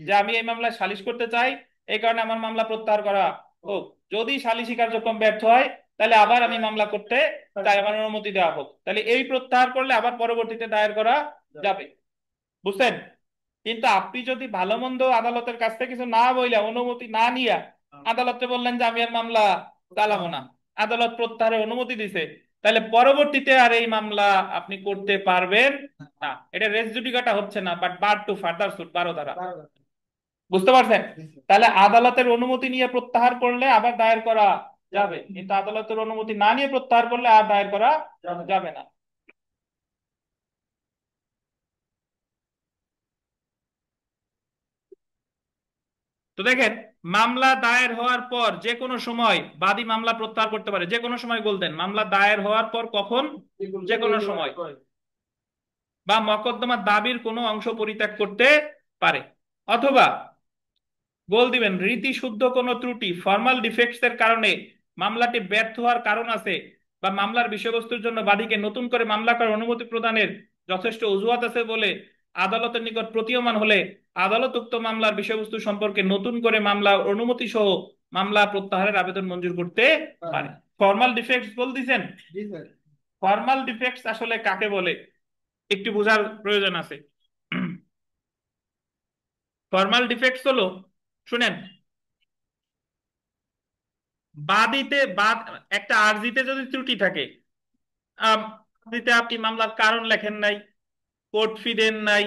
যে আমি এই মামলায় সালিশ করতে চাই, এই কারণে আমার মামলা প্রত্যাহার করা হোক। যদি সালিসি কার্যক্রম ব্যর্থ হয় তাহলে আবার আমি মামলা করতে চাই, আমার অনুমতি দেওয়া হোক। তাহলে এই প্রত্যাহার করলে আবার পরবর্তীতে দায়ের করা যাবে। বুঝছেন? কিন্তু আপনি যদি ভালো মন্দ আদালতের কাছ থেকে কিছু না বইলে, অনুমতি না নিয়া আদালতে বললেন যে আমি আর মামলা চালাবো না, আদালত প্রত্যাহারের অনুমতি দিছে, তাহলে পরবর্তীতে আর এই মামলা আপনি করতে পারবেন না। এটা রেস জুডিকাটা হচ্ছে না, but bar to further suit, 12 ধারা। বুঝতে পারছেন? তাহলে আদালতের অনুমতি নিয়ে প্রত্যাহার করলে আবার দায়ের করা যাবে, কিন্তু আদালতের অনুমতি না নিয়ে প্রত্যাহার করলে আর দায়ের করা যাবে না। তো দেখেন, মামলা দায়ের হওয়ার পর যে কোনো সময় বাদী মামলা প্রত্যাহার করতে পারে, যে কোনো সময় বলতেন মামলা দায়ের হওয়ার পর কখন, যে কোনো সময়, বা মকদ্দমার দাবির কোনো অংশ পরিত্যাগ করতে পারে, অথবা গোল দিবেন রীতি শুদ্ধ কোনো ত্রুটি, ফর্মাল ডিফেক্টস এর কারণে মামলাটি ব্যর্থ হওয়ার কারণ আছে, বা মামলার বিষয়বস্তুর জন্য বাদীকে নতুন করে মামলা করার অনুমতি প্রদানের যথেষ্ট অজুহাত আছে বলে আদালতের নিকট প্রতীয়মান হলে আদালত উক্ত মামলার বিষয়বস্তু সম্পর্কে নতুন করে মামলা অনুমতি সহ মামলা প্রত্যাহারের আবেদন মঞ্জুর করতে পারে। ফর্মাল ডিফেক্টস বল দিছেন। ফর্মাল ডিফেক্টস আসলে কাকে বলে একটু বোঝার প্রয়োজন আছে। ফর্মাল ডিফেক্টস হলো, শুনেন, বাদীতে বাদ একটা আর্জিতে যদি ত্রুটি থাকে, আম, আর্জিতে আপনি মামলার কারণ লেখেন নাই, কোর্ট ফি দেন নাই,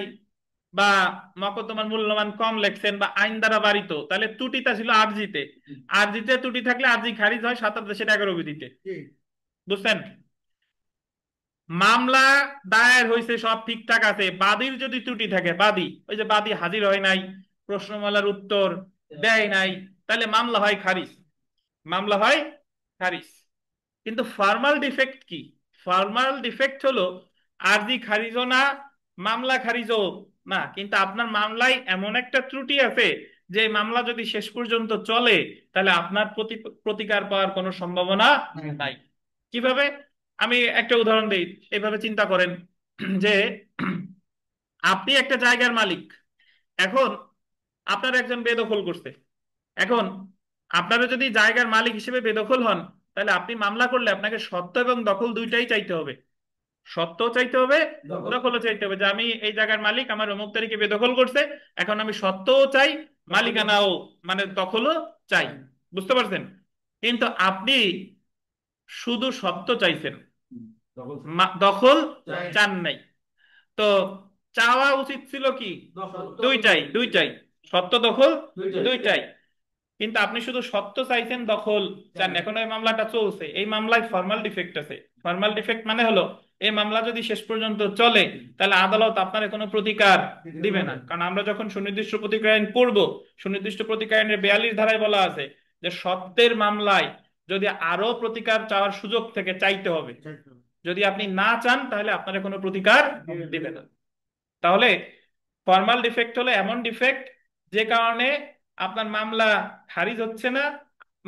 বা মকদ্দমার মূল্যমান কম লেখছেন, বা আইন দ্বারা বাড়িত, তাহলে ত্রুটিটা ছিল আর্জিতে। আর্জিতে ত্রুটি থাকলে আর্জি খারিজ হয় 2711 বিধিতে। বুঝছেন? মামলা দায়ের হয়েছে, সব ঠিকঠাক আছে, বাদীর যদি ত্রুটি থাকে, বাদী ওই যে বাদী হাজির হয় নাই, প্রশ্নমালার উত্তর দেয় নাই, তাহলে মামলা হয় খারিজ, মামলা হয় খারিজ। কিন্তু ফর্মাল ডিফেক্ট কি? ফর্মাল ডিফেক্ট হলো আরজি খারিজও না, মামলা খারিজও না, কিন্তু আপনার মামলায় এমন একটা ত্রুটি আছে যে মামলা যদি শেষ পর্যন্ত চলে তাহলে আপনার প্রতিকার পাওয়ার কোনো সম্ভাবনা নাই। কিভাবে? আমি একটা উদাহরণ দিই, এইভাবে চিন্তা করেন যে আপনি একটা জায়গার মালিক, এখন আপনার একজন বেদখল করছে, এখন আপনারা যদি জায়গার মালিক হিসেবে বেদখল হন, তাহলে আপনি মামলা করলে আপনাকে সত্ত্ব এবং দখল দুইটাই চাইতে হবে। সত্ত্বও চাইতে হবে, দখলও চাইতে হবে, যে আমি এই জায়গার মালিক, আমার অমুক তারিখে বেদখল করছে, এখন আমি সত্ত্বও চাই, মালিকানাও মানে দখলও চাই। বুঝতে পারছেন? কিন্তু আপনি শুধু সত্ত্ব চাইছেন, দখল চান নাই। তো চাওয়া উচিত ছিল কি? দুইটাই, দুইটাই, সত্ত্ব দখল দুইটাই। কিন্তু আপনি শুধু সত্য চাইছেন, দখল চান না। এখন এই মামলাটা চলছে, এই মামলায় ফর্মাল ডিফেক্ট আছে। ফর্মাল ডিফেক্ট মানে হলো এই মামলা যদি শেষ পর্যন্ত চলে তাহলে আদালত আপনার কোনো প্রতিকার দিবে না, কারণ আমরা যখন সুনির্দিষ্ট প্রতিকার আইন পড়ব, সুনির্দিষ্ট প্রতিকার আইনের 42 ধারায় বলা আছে যে সত্যের মামলায় যদি আরো প্রতিকার চাওয়ার সুযোগ থেকে চাইতে হবে, যদি আপনি না চান তাহলে আপনার কোনো প্রতিকার দিবে না। তাহলে ফর্মাল ডিফেক্ট হলো এমন ডিফেক্ট যে কারণে আপনার মামলা খারিজ হচ্ছে না,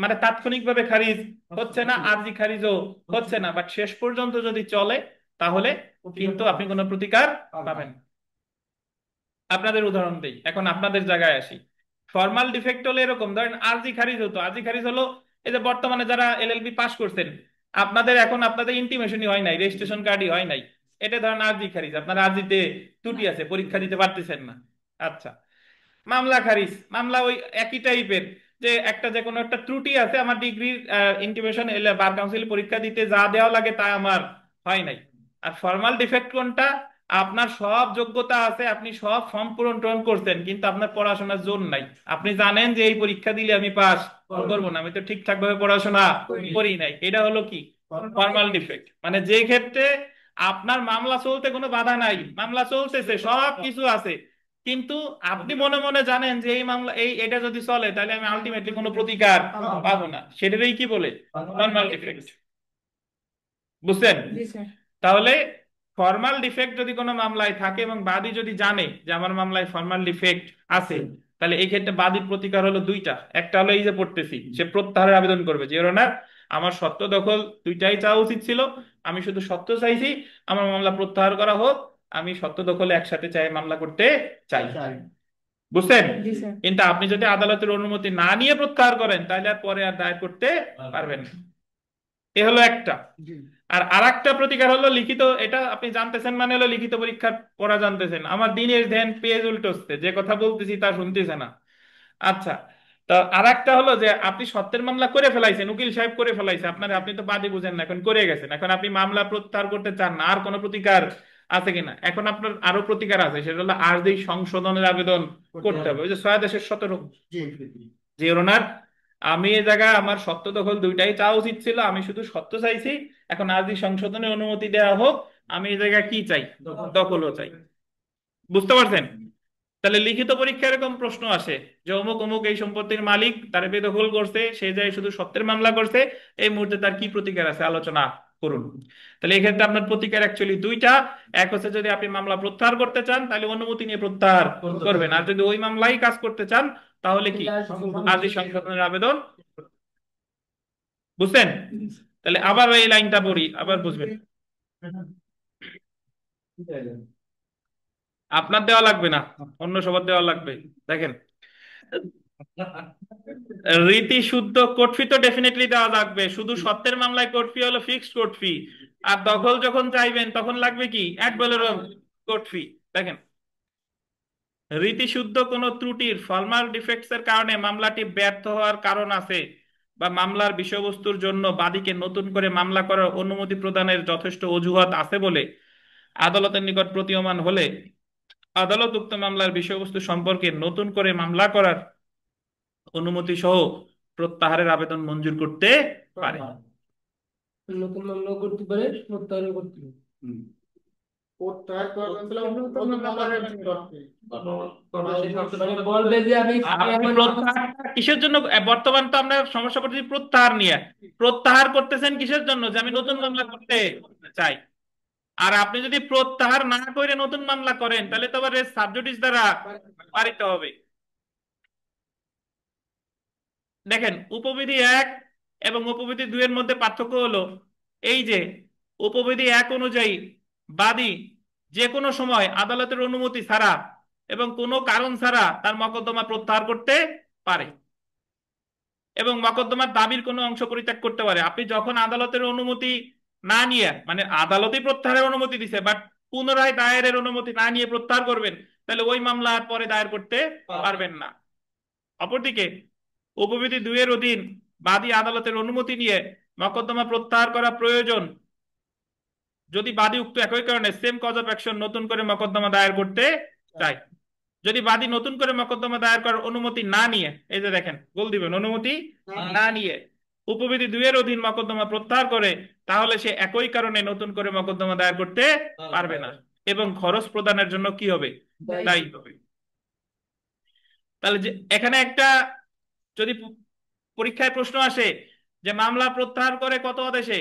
মানে তাৎক্ষণিকভাবে খারিজ হচ্ছে না, আর্জি খারিজও হচ্ছে না, বাট শেষ পর্যন্ত যদি চলে তাহলে কিন্তু আপনি কোনো প্রতিকার পাবেন না। আপনাদের উদাহরণ দেই, এখন আপনাদের জায়গায় আসি। ফর্মাল ডিফেক্ট হলো এরকম, ধরেন আরজি খারিজ হতো, আরজি খারিজ হলো এই যে বর্তমানে যারা এলএলবি পাস করছেন, আপনাদের এখন আপনাদের ইন্টিমেশনই হয় নাই, রেজিস্ট্রেশন কার্ডই হয় নাই, এটা ধরেন আরজি খারিজ, আপনার আরজিতে ত্রুটি আছে, পরীক্ষা দিতে পারতেছেন না। আচ্ছা, মামলা খারিজ, মামলা ওই একই টাইপের, যে একটা যে কোনো একটা ত্রুটি আছে, আমার ডিগ্রির ইন্টিমেশন বার কাউন্সিল পরীক্ষা দিতে যা দেওয়া লাগে তা আমার হয় নাই। আর ফর্মাল ডিফেক্ট কোনটা? আপনার সব যোগ্যতা আছে, আপনি সব ফর্ম পূরণ টরণ করছেন, কিন্তু আপনার পড়াশোনার জোর নাই, আপনি জানেন যে এই পরীক্ষা দিলে আমি পাস করবো না, আমি তো ঠিকঠাক ভাবে পড়াশোনা করি নাই, এটা হলো কি? Formal defect. মানে যে ক্ষেত্রে আপনার মামলা চলতে কোনো বাধা নাই, মামলা চলতেছে, সব কিছু আছে, কিন্তু আপনি মনে মনে জানেন যে এই মামলা এটা যদি চলে তাহলে আমি আলটিমেটলি কোনো প্রতিকার পাবো না, সেটারই কি বলে? Formal defect. বুঝছেন? তাহলে ফর্মাল ডিফেক্ট যদি কোনো মামলায় থাকে এবং বাদী যদি জানে যে আমার মামলায় ফর্মাল ডিফেক্ট আছে, তাহলে এই ক্ষেত্রে বাদীর প্রতিকার হলো দুইটা। একটা হলো এই যে পড়তেছি, সে প্রত্যাহারের আবেদন করবে যে না, আমার সত্ত্ব দখল দুইটাই চাওয়া উচিত ছিল, আমি শুধু সত্ত্ব চাইছি, আমার মামলা প্রত্যাহার করা হোক, আমি সত্ত্ব দখলে একসাথে চাই মামলা করতে চাই। বুঝছেন? কিন্তু আপনি যদি আদালতের অনুমতি না নিয়ে প্রত্যাহার করেন তাহলে আর পরে আর দায়ের করতে পারবেন না। এ হলো একটা। আর আরেকটা প্রতিকার হলো লিখিত। এটা আপনি জানতেছেন মানে হলো লিখিত পরীক্ষার পড়া জানতেছেন। আমার দিনের ধ্যান পেজ উল্টোচ্ছে, যে কথা বলতেছি তা শুনতেছে না। আচ্ছা, তো আরেকটা হলো যে আপনি সত্যের মামলা করে ফেলাইছেন, উকিল সাহেব করে ফেলাইছে আপনার, আপনি তো বাদী বুঝেন না, এখন করে গেছেন, এখন আপনি মামলা প্রত্যাহার করতে চান না, আর কোনো প্রতিকার আছে কিনা? এখন আপনার আরো প্রতিকার আছে, সেটা হলো আর্জি সংশোধনের আবেদন করতে হবে। ওই যে 6/17 যে ওনার, আমি এই জায়গায় আমার সত্য দখল দুইটাই চাওয়া উচিত ছিল, আমি শুধু সত্য চাইছি। এখন আর্জি সংশোধনের অনুমতি দেওয়া হোক। আমি এই জায়গায় কি চাই? দখলও চাই। বুঝতে পারছেন? তাহলে লিখিত পরীক্ষা এরকম প্রশ্ন আসে যে অমুক অমুক এই সম্পত্তির মালিক, তার বেদখল করছে, সে যায় শুধু সত্যের মামলা করছে, এই মুহূর্তে তার কি প্রতিকার আছে আলোচনা করুন। তাহলে এক্ষেত্রে আপনার প্রতিকার অ্যাকচুয়ালি দুইটা। এক হচ্ছে যদি আপনি মামলা প্রত্যাহার করতে চান তাহলে অনুমতি নিয়ে প্রত্যাহার করবেন, আর যদি ওই মামলাই কাজ করতে চান তাহলে কি আর্জি সংশোধনের আবেদন। বুঝছেন? তাহলে আবার এই লাইনটা পড়ি, আবার বুঝবেন। আপনার দেওয়া লাগবে না, অন্য সবার দেওয়া লাগবে। দেখেন, রীতি শুদ্ধ কোর্ট ফি তো ডেফিনেটলি দেওয়া লাগবে, শুধু সত্যের মামলায় কোর্ট ফি হলো ফিক্সড কোর্ট ফি। আর দখল যখন চাইবেন তখন লাগবে কি অ্যাড ভ্যালোরাম কোর্ট ফি। দেখেন, রীতি শুদ্ধ কোনো ত্রুটির ফর্মাল ডিফেক্টস এর কারণে মামলাটি ব্যর্থ হওয়ার কারণ আছে, বা মামলার বিষয়বস্তুর জন্য বাদীকে নতুন করে মামলা করার অনুমতি প্রদানের যথেষ্ট অজুহাত আছে বলে আদালতের নিকট প্রতীয়মান হলে আদালত উক্ত মামলার বিষয়বস্তু সম্পর্কে নতুন করে মামলা করার অনুমতি সহ প্রত্যাহারের আবেদন মঞ্জুর করতে পারে। নতুন মামলা করতে পারে, প্রত্যাহার করতে পারে। প্রত্যাহার করবেন তাহলে নতুন মামলা করতে মানে বলবে যে আমি আপনি প্রত্যাহারটা কিসের জন্য? বর্তমান তো আমরা সমস্যা করতেছি প্রত্যাহার নিয়ে। প্রত্যাহার করতেছেন কিসের জন্য? যে আমি নতুন মামলা করতে চাই। আর আপনি যদি প্রত্যাহার না করে নতুন মামলা করেন তাহলে তো আবার সাবজুডিস দ্বারা পারিত হবে। দেখেন, উপবিধি 1 এবং উপবিধি 2 এর মধ্যে পার্থক্য হলো এই যে উপবিধি 1 অনুযায়ী বাদী যে কোনো সময় আদালতের অনুমতি ছাড়া এবং কোনো কারণ ছাড়া তার মকদ্দমা প্রত্যাহার করতে পারে এবং মকদ্দমার দাবির কোনো অংশ পরিত্যাগ করতে পারে। আপনি যখন আদালতের অনুমতি না নিয়ে, মানে আদালতই প্রত্যাহারের অনুমতি দিছে বাট পুনরায় দায়েরের অনুমতি না নিয়ে প্রত্যাহার করবেন, তাহলে ওই মামলা আর পরে দায়ের করতে পারবেন না। অপরদিকে উপবিধি 2 এর অধীন বাদী আদালতের অনুমতি নিয়ে মকদ্দমা প্রত্যাহার করা প্রয়োজন যদি বাদী উক্ত একই কারণে সেম কজ অফ অ্যাকশন নতুন করে মকদ্দমা দায়ের করতে চায়। যদি বাদী নতুন করে মকদ্দমা দায়ের করার অনুমতি না নিয়ে, এই যে দেখেন গোল দিবেন, অনুমতি না নিয়ে উপবিধি 2 এর অধীন মকদ্দমা প্রত্যাহার করে, তাহলে সে একই কারণে নতুন করে মকদ্দমা দায়ের করতে পারবে না এবং খরচ প্রদানের জন্য কি হবে? দায়ী হবে। তাহলে যে এখানে একটা, যদি পরীক্ষায় প্রশ্ন আসে যে মামলা প্রত্যাহার করে কত আদেশে?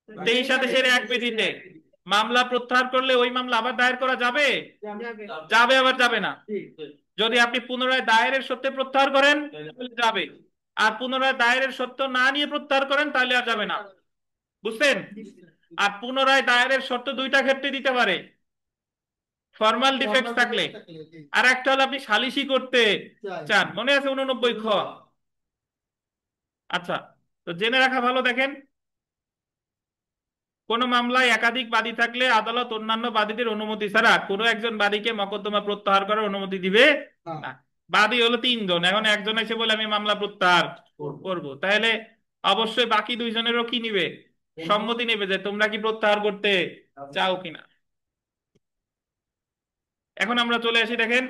23 আদেশের এক বিধিতে। মামলা প্রত্যাহার করলে ওই মামলা আবার দায়ের করা যাবে? যাবে, আবার যাবে না। যদি আপনি পুনরায় দায়েরের সত্ত্বে প্রত্যাহার করেন তাহলে যাবে, আর পুনরায় দায়েরের সত্ত্ব না নিয়ে প্রত্যাহার করেন তাহলে আর যাবে না। বুঝছেন? আর পুনরায় দায়েরের শর্ত দুইটা ক্ষেত্রে দিতে পারে, ফর্মাল ডিফেক্ট থাকলে, আর একটা হলো আপনি সালিসি করতে চান। মনে আছে 89 খ? আচ্ছা, তো জেনে রাখা ভালো। দেখেন, কোন মামলায় একাধিক বাদী থাকলে আদালত অন্যান্য বাদীদের অনুমতি ছাড়া কোনো একজন বাদীকে মকদ্দমা প্রত্যাহার করার অনুমতি দিবে না। বাদী হলো 3 জন, এখন একজন এসে বলে আমি মামলা প্রত্যাহার করব, তাহলে অবশ্যই বাকি 2 জনেরও কি নিবে? সম্মতি নেবে যে তোমরা কি প্রত্যাহার করতে চাও কিনা। এখন আমরা চলে আসি, দেখেন।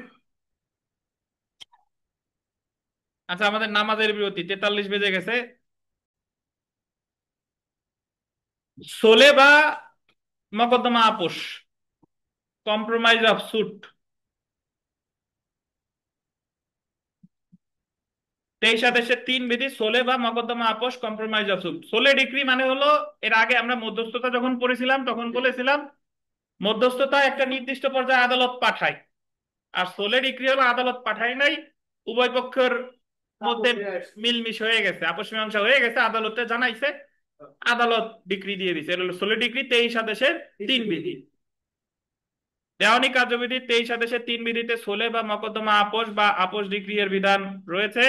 আচ্ছা, আমাদের নামাজের বিরতি, 43 বেজে গেছে। সোলে বা মকদ্দমা আপোষ, কম্প্রোমাইজ অফ সুট। 23 আদেশের 3 বিধি: সোলে বা মকদ্দমা আপোষ, compromise of suit. Sholay decree মানে হলো, এর আগে আমরা মধ্যস্থতা যখন পড়েছিলাম তখন বলেছিলাম মধ্যস্থতা একটা নির্দিষ্ট পর্যায়ে আদালত পাঠায়, আর সোলে ডিক্রি হলো আদালত পাঠায় নাই, উভয় পক্ষের মধ্যে মিলমিশ হয়ে গেছে, আপোষ মীমাংসা হয়ে গেছে, আদালতে জানাইছে, আদালত ডিক্রি দিয়ে দিছে। এটা হলো সোলে ডিক্রি, 23 আদেশের 3 বিধি। দেওয়ানি কার্যবিধি 23 আদেশের 3 বিধিতে সোলে বা মকদ্দমা আপোষ বা আপোষ ডিক্রি এর বিধান রয়েছে।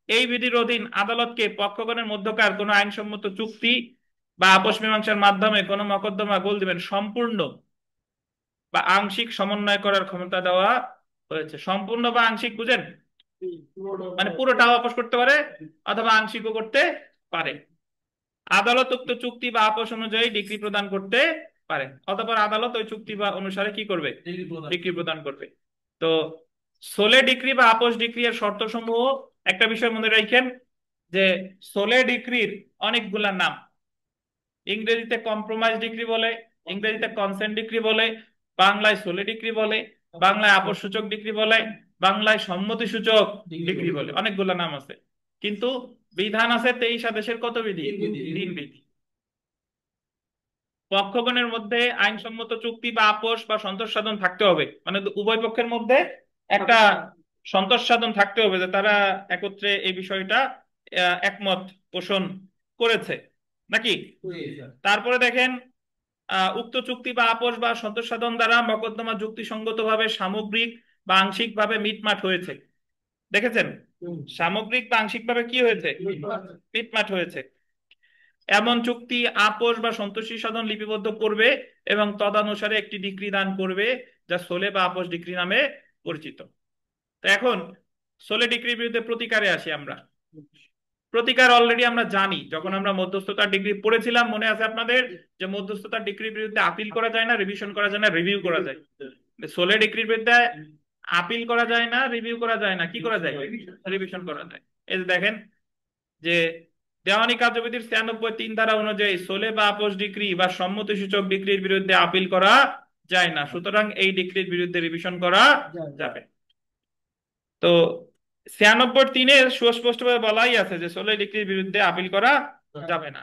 এই বিধির অধীন আদালতকে পক্ষগণের মধ্যকার কোনো আইনসম্মত চুক্তি বা আপোষ মীমাংসার মাধ্যমে কোনো মকদ্দমা গোল দিবেন, সম্পূর্ণ বা আংশিক সমন্বয় করার ক্ষমতা দেওয়া হয়েছে। সম্পূর্ণ বা আংশিক বুঝেন, মানে পুরোটাও আপোষ করতে পারে অথবা আংশিকও করতে পারে। আদালত উক্ত চুক্তি বা আপোষ অনুযায়ী ডিক্রি প্রদান করতে পারে, অতঃপর আদালত ওই চুক্তি বা অনুসারে কি করবে, ডিক্রি প্রদান করবে। তো সোলে ডিক্রি বা আপোষ ডিক্রি এর শর্ত সমূহ একটা বিষয় মনে রাখেন, যে সোলে ডিক্রির অনেকগুলা নাম। ইংরেজিতে কম্প্রোমাইজ ডিক্রি বলে, ইংরেজিতে কনসেন্ট ডিক্রি বলে, বাংলায় সোলে ডিক্রি বলে, বাংলায় আপোষ সূচক ডিক্রি বলে, বাংলায় সম্মতি সূচক ডিক্রি বলে, অনেকগুলা নাম আছে। কিন্তু বিধান আছে 23 আদেশের কত বিধি, 3 বিধি। পক্ষগণের মধ্যে আইনসম্মত চুক্তি বা আপোষ বা সন্তোষ সাধন থাকতে হবে, মানে উভয় পক্ষের মধ্যে একটা সন্তোষ সাধন থাকতে হবে যে তারা একত্রে এই বিষয়টা একমত পোষণ করেছে নাকি। তারপরে দেখেন, উক্ত চুক্তি বা আপোষ বা সন্তোষ সাধন দ্বারা মকদ্দমা যুক্তিসঙ্গতভাবে সামগ্রিক বা আংশিকভাবে মিটমাট হয়েছে। দেখেছেন, সামগ্রিক বা আংশিকভাবে কি হয়েছে, মিটমাট হয়েছে। এমন চুক্তি আপোষ বা সন্তোষী সাধন লিপিবদ্ধ করবে এবং তদানুসারে একটি ডিক্রি দান করবে, যা সোলে বা আপোষ ডিক্রি নামে পরিচিত। তো এখন সোলে ডিক্রির বিরুদ্ধে প্রতিকারে আসি আমরা। প্রতিকার অলরেডি আমরা জানি, যখন আমরা মধ্যস্থতার ডিগ্রি পড়েছিলাম মনে আছে আপনাদের, যে মধ্যস্থতার ডিগ্রির বিরুদ্ধে আপিল করা যায় না, রিভিশন করা যায় না, রিভিউ করা যায়। সোলে ডিগ্রির বিরুদ্ধে আপিল করা যায় না, রিভিউ করা যায় না, কি করা যায়, রিভিশন করা যায়। এই যে দেখেন, যে দেওয়ানি কার্যবিধির 96(3) ধারা অনুযায়ী সোলে বা আপোষ ডিক্রি বা সম্মতি সূচক ডিক্রির বিরুদ্ধে আপিল করা যায় না, সুতরাং এই ডিক্রির বিরুদ্ধে রিভিশন করা যাবে। তো 96(3)-এ সুস্পষ্টভাবে বলাই আছে যে সোলে ডিক্রির বিরুদ্ধে আপিল করা যাবে না।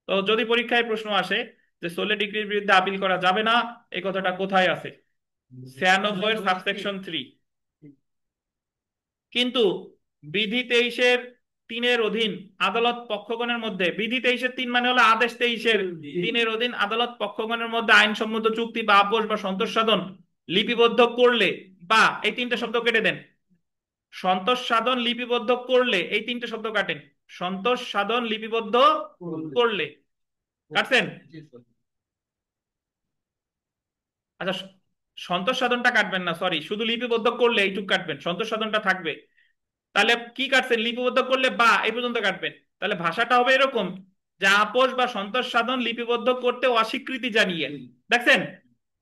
তো যদি পরীক্ষায় প্রশ্ন আসে যে সোলে ডিক্রির বিরুদ্ধে আপিল করা যাবে না, এই কথাটা কোথায় আছে, 96 সাবসেকশন 3। কিন্তু বিধি 23-এর অধীন আদালত পক্ষগণের মধ্যে, বিধি 23-3 মানে হলো আদেশ 23-3-এর অধীন আদালত পক্ষগণের মধ্যে আইনসম্মত চুক্তি বা আপোষ বা সন্তোষ সাধন লিপিবদ্ধ করলে, বা এই 3টে শব্দ কেটে দেন, সন্তোষ সাধন লিপিবদ্ধ করলে, এই 3টে শব্দ কাটেন, সন্তোষ সাধন লিপিবদ্ধ করলে, কাটছেন? আচ্ছা, সন্তোষ সাধনটা কাটবেন না, সরি, শুধু লিপিবদ্ধ করলে এইটুক কাটবেন, সন্তোষ সাধনটা থাকবে। তাহলে কি কাটছেন, লিপিবদ্ধ করলে বা এই পর্যন্ত কাটবেন। তাহলে ভাষাটা হবে এরকম, যে আপোষ বা সন্তোষ সাধন লিপিবদ্ধ করতে অস্বীকৃতি জানিয়ে, দেখছেন,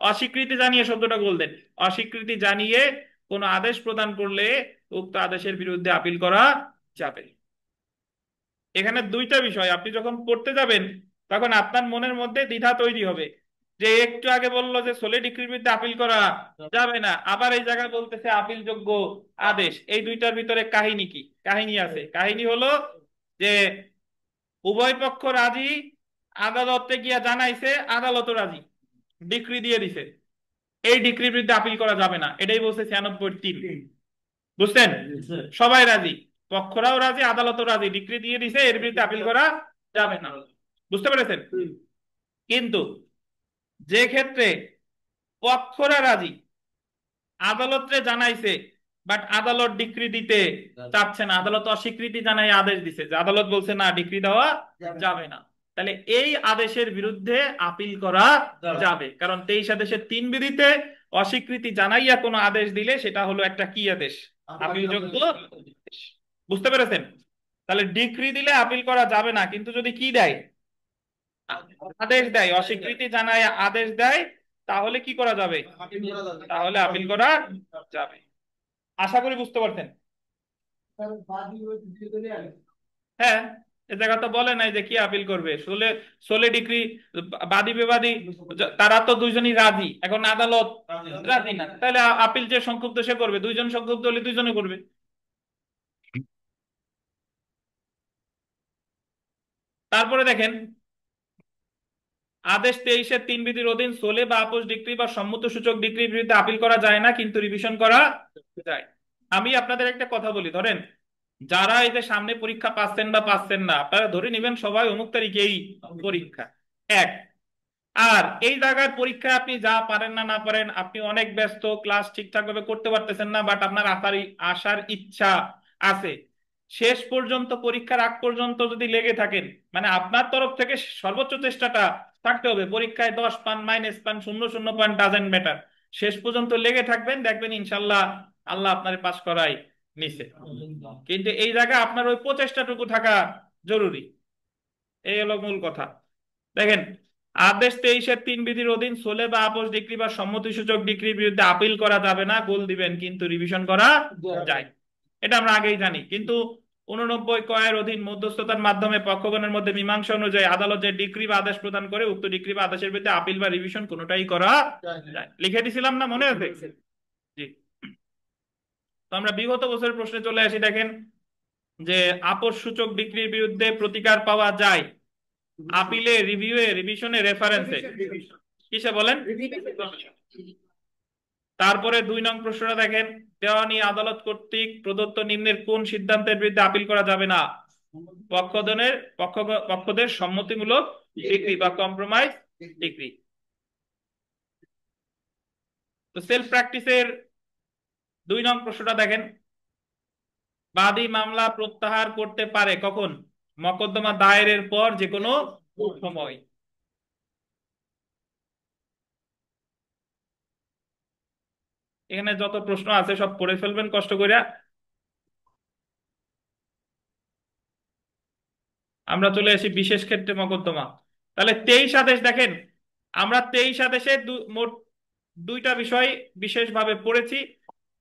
অস্বীকৃতি জানিয়ে শব্দটা বলতেন, অস্বীকৃতি জানিয়ে কোন আদেশ প্রদান করলে উক্ত আদেশের বিরুদ্ধে আপিল করা যাবে। এখানে দুইটা বিষয়, আপনি যখন পড়তে যাবেন তখন আপনার মনের মধ্যে দ্বিধা তৈরি হবে, যে একটু আগে বললো যে সোলে ডিক্রির বিরুদ্ধে আপিল করা যাবে না, আবার এই জায়গায় বলতেছে আপিল যোগ্য আদেশ। এই দুইটার ভিতরে কাহিনী কি, কাহিনী আছে, কাহিনী হলো যে উভয় পক্ষ রাজি, আদালতে গিয়া জানাইছে, আদালতও রাজি, ডিক্রি দিয়ে দিছে, এই ডিক্রির বিরুদ্ধে আপিল করা যাবে না, এটাই বলছে 96(3). বুঝছেন, সবাই রাজি, পক্ষরাও রাজি, আদালতও রাজি, ডিক্রি দিয়ে দিছে, এর বিরুদ্ধে আপিল করা যাবে না। বুঝতে পেরেছেন? কিন্তু যে ক্ষেত্রে পক্ষরা রাজি, আদালতে জানাইছে, বাট আদালত ডিক্রি দিতে চাচ্ছে না, আদালত অস্বীকৃতি জানাই আদেশ দিছে, যে আদালত বলছে না, ডিক্রি দেওয়া যাবে না, তাহলে এই আদেশের বিরুদ্ধে আপিল করা যাবে। কারণ 23 আদেশের 3 বিধিতে অস্বীকৃতি জানাইয়া কোনো আদেশ দিলে সেটা হলো একটা কি আদেশ, আপিলযোগ্য আদেশ। বুঝতে পেরেছেন? তাহলে ডিক্রি দিলে আপিল করা যাবে না, কিন্তু যদি কি দেয়, আদেশ দেয়, অস্বীকৃতি জানায় আদেশ দেয়, তাহলে কি করা যাবে, তাহলে আপিল করা যাবে। আশা করি বুঝতে পারছেন। হ্যাঁ, এ জায়গা তো বলে নাই যে কি আপিল করবে, সোলে সোলে ডিক্রি, বাদী বিবাদী তারা তো দুইজনই রাজি, এখন আদালত রাজি না, তাহলে আপিল যে সংক্ষুব্ধ সে করবে, দুইজন সংক্ষুব্ধ হলে দুইজনে করবে। তারপরে দেখেন, আদেশ 23-3 বিধির অধীন সোলে বা আপোষ ডিক্রি বা সম্মত সূচক ডিক্রির বিরুদ্ধে আপিল করা যায় না, কিন্তু রিভিশন করা যায়। আমি আপনাদের একটা কথা বলি, ধরেন যারা এই যে সামনে পরীক্ষা পাচ্ছেন বা পাচ্ছেন না, আপনারা ধরে নেবেন সবাই অমুক তারিখেই পরীক্ষা এক, আর এই জায়গার পরীক্ষা আপনি যা পারেন না না পারেন, আপনি অনেক ব্যস্ত, ক্লাস ঠিকঠাক ভাবে করতে পারতেছেন না, বাট আপনার আসার ইচ্ছা আছে, শেষ পর্যন্ত পরীক্ষার আগ পর্যন্ত যদি লেগে থাকেন, মানে আপনার তরফ থেকে সর্বোচ্চ চেষ্টাটা থাকতে হবে, পরীক্ষায় 10 পান, মাইনাস পান, 0 0 পান, ডাজেন্ট ম্যাটার, শেষ পর্যন্ত লেগে থাকবেন, দেখবেন ইনশাল্লাহ আল্লাহ আপনার পাস করাই নিছে। কিন্তু এই জায়গায় আপনার ওই প্রচেষ্টাটুকু থাকা জরুরি। এই হলো মূল কথা। দেখেন, আদেশ 23-3 বিধির অধীন সোলে বা আপোস ডিগ্রি বা সম্মতিসূচক ডিগ্রির বিরুদ্ধে আপিল করা যাবে না, গোল দিবেন, কিন্তু রিভিশন করা যায়। এটা আমরা আগেই জানি। কিন্তু 89 অধীন মধ্যস্থতার মাধ্যমে পক্ষগণের মধ্যে মীমাংসা অনুযায়ী আদালত যে ডিগ্রি বা আদেশ প্রদান করে, উক্ত ডিগ্রি বা আদেশের বিরুদ্ধে আপিল বা রিভিশন কোনোটাই করা যায়। লিখে দিছিলাম না, মনে আছে? জি। তো আমরা বিগত বছরের প্রশ্নে চলে আসি। দেখেন যে আপোস সূচক ডিগ্রির বিরুদ্ধে প্রতিকার পাওয়া যায় আপিলে, রিভিউয়ে, রিভিশনে, রেফারেন্সে, কিসে বলেন? তারপরে 2 নং প্রশ্নটা দেখেন, দেওয়ানি আদালত কর্তৃক প্রদত্ত নিম্নের কোন সিদ্ধান্তের বিরুদ্ধে আপিল করা যাবে না? পক্ষদের সম্মতিমূলক ডিগ্রি বা কম্প্রোমাইজ ডিগ্রি। তো সেলফ প্র্যাকটিসের 2 নং প্রশ্নটা দেখেন, বাদী মামলা প্রত্যাহার করতে পারে কখন? মকদ্দমা দায়েরের পর যে কোনো সময়। এখানে যত প্রশ্ন আছে সব পড়ে ফেলবেন কষ্ট করে। আমরা চলে আসি বিশেষ ক্ষেত্রে মকদ্দমা। তাহলে 23 আদেশ দেখেন, আমরা 23 আদেশে মোট 2টা বিষয় বিশেষভাবে পড়েছি।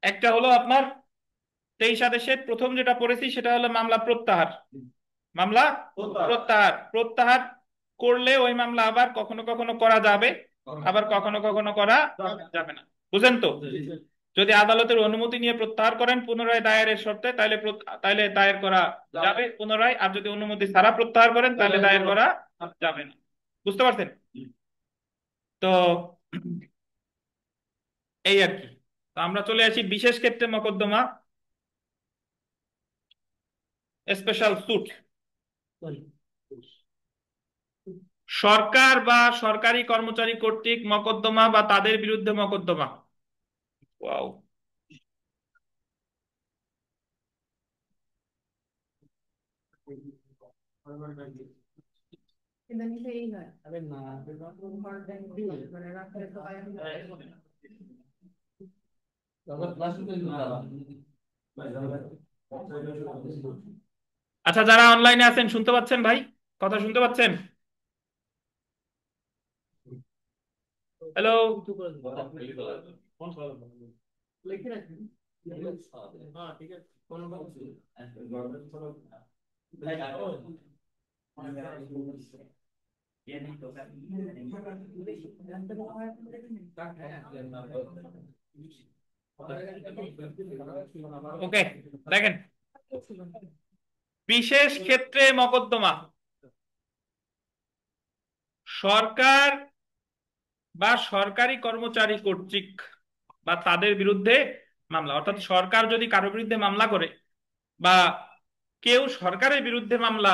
একটা হলো আপনার 23 আদেশের প্রথম যেটা পড়েছি সেটা হলো মামলা প্রত্যাহার। মামলা প্রত্যাহার, প্রত্যাহার করলে ওই মামলা আবার কখনো কখনো করা যাবে, আবার কখনো কখনো করা যাবে না। বুঝেন তো? যদি আদালতের অনুমতি নিয়ে প্রত্যাহার করেন পুনরায় দায়েরের শর্তে, তাহলে তাহলে দায়ের করা যাবে পুনরায়। আর যদি অনুমতি ছাড়া প্রত্যাহার করেন তাহলে দায়ের করা যাবে না। বুঝতে পারছেন? তো এই আর কি। তো আমরা চলে আসি বিশেষ ক্ষেত্রে মকদ্দমা, স্পেশাল সুট। সরকার বা সরকারি কর্মচারী কর্তৃক মকদ্দমা বা তাদের বিরুদ্ধে মকদ্দমা। ওয়াও। আচ্ছা, যারা অনলাইনে আছেন শুনতে পাচ্ছেন ভাই? কথা শুনতে পাচ্ছেন? হ্যালো? ওকে, দেখেন, বিশেষ ক্ষেত্রে মকদ্দমা সরকার বা সরকারি কর্মচারী কর্তৃক বা তাদের বিরুদ্ধে মামলা। অর্থাৎ সরকার যদি কারো বিরুদ্ধে মামলা করে বা কেউ সরকারের বিরুদ্ধে মামলা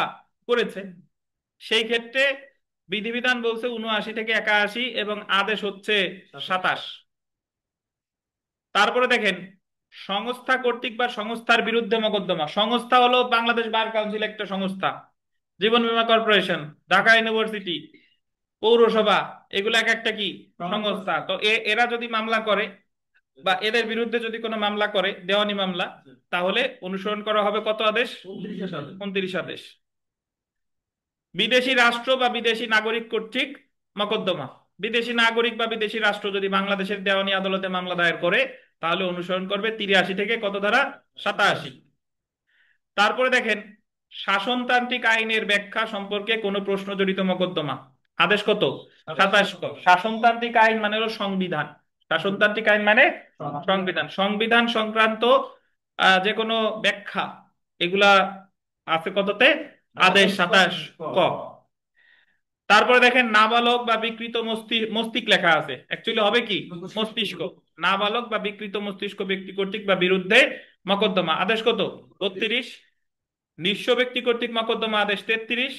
করেছে, সেই ক্ষেত্রে বিধিবিধান বলছে 79 থেকে 81 এবং আদেশ হচ্ছে 27। তারপরে দেখেন, সংস্থা কর্তৃক বা সংস্থার বিরুদ্ধে মকদ্দমা। সংস্থা হলো বাংলাদেশ বার কাউন্সিল একটা সংস্থা, জীবন বীমা কর্পোরেশন, ঢাকা ইউনিভার্সিটি, পৌরসভা, এগুলো এক একটা কি সংস্থা। তো এরা যদি মামলা করে বা এদের বিরুদ্ধে যদি কোনো মামলা করে, দেওয়ানি মামলা, তাহলে অনুসরণ করা হবে কত আদেশ? 29 আদেশ। বিদেশি রাষ্ট্র বা বিদেশি নাগরিক কর্তৃক মকদ্দমা। বিদেশি নাগরিক বা বিদেশি রাষ্ট্র যদি বাংলাদেশের দেওয়ানি আদালতে মামলা দায়ের করে তাহলে অনুসরণ করবে 83 থেকে কত ধারা? 87। তারপরে দেখেন, শাসনতান্ত্রিক আইনের ব্যাখ্যা সম্পর্কে কোনো প্রশ্ন জড়িত মকদ্দমা। আদেশ কত? 27। শাসনতান্ত্রিক আইন মানে হলো সংবিধান। শাসনতান্ত্রিক আইন মানে সংবিধান। সংবিধান সংক্রান্ত যে কোনো ব্যাখ্যা, এগুলা আছে কততে? আদেশ 27 ক। তারপরে দেখেন, নাবালক বা বিকৃত মস্তিষ্ক লেখা আছে, অ্যাকচুয়ালি হবে কি মস্তিষ্ক। নাবালক বা বিকৃত মস্তিষ্ক ব্যক্তি কর্তৃক বা বিরুদ্ধে মকদ্দমা। আদেশ কত? 32। নিঃস্ব ব্যক্তি কর্তৃক মকদ্দমা আদেশ 33।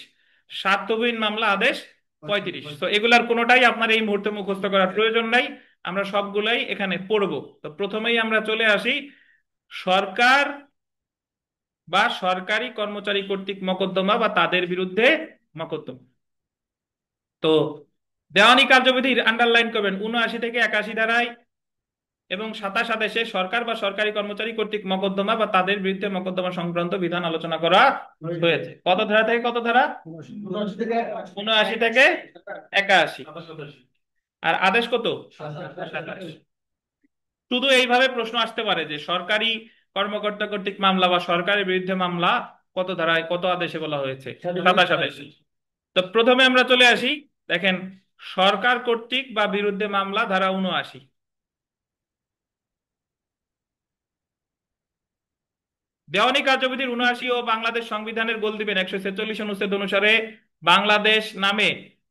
স্বার্থহীন মামলা আদেশ 35। তো এগুলার কোনোটাই আপনার এই মুহূর্তে মুখস্থ করার প্রয়োজন নাই, আমরা সবগুলাই এখানে পড়বো। তো প্রথমেই আমরা চলে আসি সরকার বা সরকারি কর্মচারী কর্তৃক মকদ্দমা বা তাদের বিরুদ্ধে মকদ্দমা। তো দেওয়ানি কার্যবিধির আন্ডারলাইন করবেন 79 থেকে 81 ধারায় এবং 27 আদেশে সরকার বা সরকারি কর্মচারী কর্তৃক মকদ্দমা বা তাদের বিরুদ্ধে মকদ্দমা সংক্রান্ত বিধান আলোচনা করা হয়েছে। কত ধারা থেকে কত ধারা? 79 থেকে 81। আর আদেশ কত? 27। শুধু এইভাবে প্রশ্ন আসতে পারে যে সরকারি কর্মকর্তা কর্তৃক মামলা বা সরকারের বিরুদ্ধে মামলা কত ধারায় কত আদেশে বলা হয়েছে? 27 আদেশে। তো প্রথমে আমরা চলে আসি, দেখেন সরকার কর্তৃক বা বিরুদ্ধে মামলা ধারা 79। দেওয়ানি কার্যবিধির 79 ও বাংলাদেশ সংবিধানের গোল দিবেন 146 অনুচ্ছেদ অনুসারে বাংলাদেশ নামে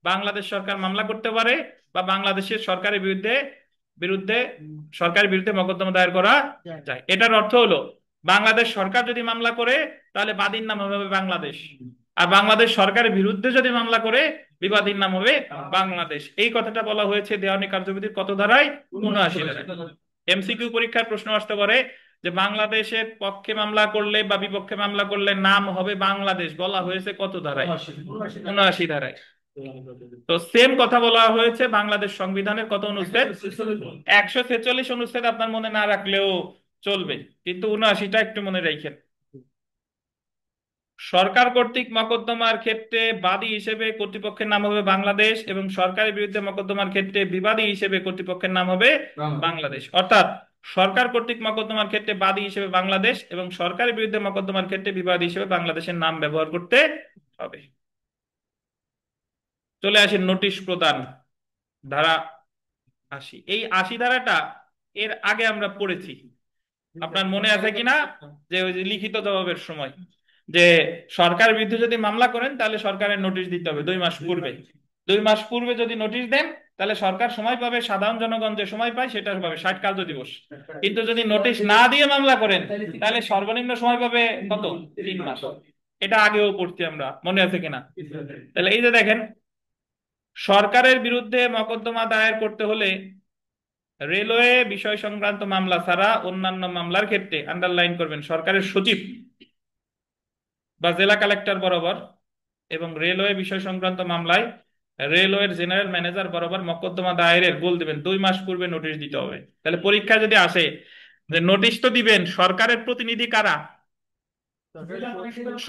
বাংলাদেশ সরকার মামলা করতে পারে বা বাংলাদেশের সরকারের বিরুদ্ধে বিরুদ্ধে সরকারের বিরুদ্ধে মকদ্দমা দায়ের করা যায়। এটার অর্থ হলো বাংলাদেশ সরকার যদি মামলা করে তাহলে বাদীর নাম হবে বাংলাদেশ, আর বাংলাদেশ সরকারের বিরুদ্ধে যদি মামলা করে বিবাদীর নাম হবে বাংলাদেশ। এই কথাটা বলা হয়েছে দেওয়ানি কার্যবিধির কত ধারায়? 79 ধারায়। এমসিকিউ পরীক্ষার প্রশ্ন আসতে পারে যে বাংলাদেশের পক্ষে মামলা করলে বা বিপক্ষে মামলা করলে নাম হবে বাংলাদেশ, বলা হয়েছে কত ধারায়? 79 ধারায়। তো সেম কথা বলা হয়েছে বাংলাদেশ সংবিধানের কত অনুচ্ছেদ? 146 অনুচ্ছেদ। আপনার মনে না রাখলেও চলবে, কিন্তু 79টা একটু মনে রাখেন। সরকার কর্তৃক মকদ্দমার ক্ষেত্রে বাদী হিসেবে কর্তৃপক্ষের নাম হবে বাংলাদেশ এবং সরকারের বিরুদ্ধে মকদ্দমার ক্ষেত্রে বিবাদী হিসেবে কর্তৃপক্ষের নাম হবে বাংলাদেশ। অর্থাৎ সরকার কর্তৃক মকদ্দমার ক্ষেত্রে বাদী হিসেবে বাংলাদেশ এবং সরকারের বিরুদ্ধে মকদ্দমার ক্ষেত্রে বিবাদী হিসেবে বাংলাদেশের নাম ব্যবহার করতে হবে। চলে আসেন নোটিশ প্রদান ধারা 80। এই 80 ধারাটা এর আগে আমরা পড়েছি, আপনার মনে আছে কিনা? যে ওই যে লিখিত জবাবের সময় যে সরকারের বিরুদ্ধে যদি মামলা করেন তাহলে সরকারের নোটিশ দিতে হবে 2 মাস পূর্বে। 2 মাস পূর্বে যদি নোটিশ দেন তাহলে সরকার সময় পাবে, সাধারণ জনগণ যে সময় পায় সেটা পাবে 60 কার্যদিবস। কিন্তু যদি নোটিশ না দিয়ে মামলা করেন তাহলে সর্বনিম্ন সময় পাবে কত? 3 মাস। এটা আগেও পড়ছি আমরা, মনে আছে কিনা? তাহলে এই যে দেখেন, সরকারের বিরুদ্ধে মকদ্দমা দায়ের করতে হলে রেলওয়ে বিষয় সংক্রান্ত মামলা ছাড়া অন্যান্য মামলার ক্ষেত্রে আন্ডারলাইন করবেন সরকারের সচিব বা জেলা কালেক্টর বরাবর এবং রেলওয়ে বিষয় সংক্রান্ত মামলায় রেলওয়ের জেনারেল ম্যানেজার বরাবর মকদ্দমা দায়েরের গোল দিবেন 2 মাস পূর্বে নোটিশ দিতে হবে। তাহলে পরীক্ষা যদি আসে যে নোটিশ তো দিবেন, সরকারের প্রতিনিধি কারা?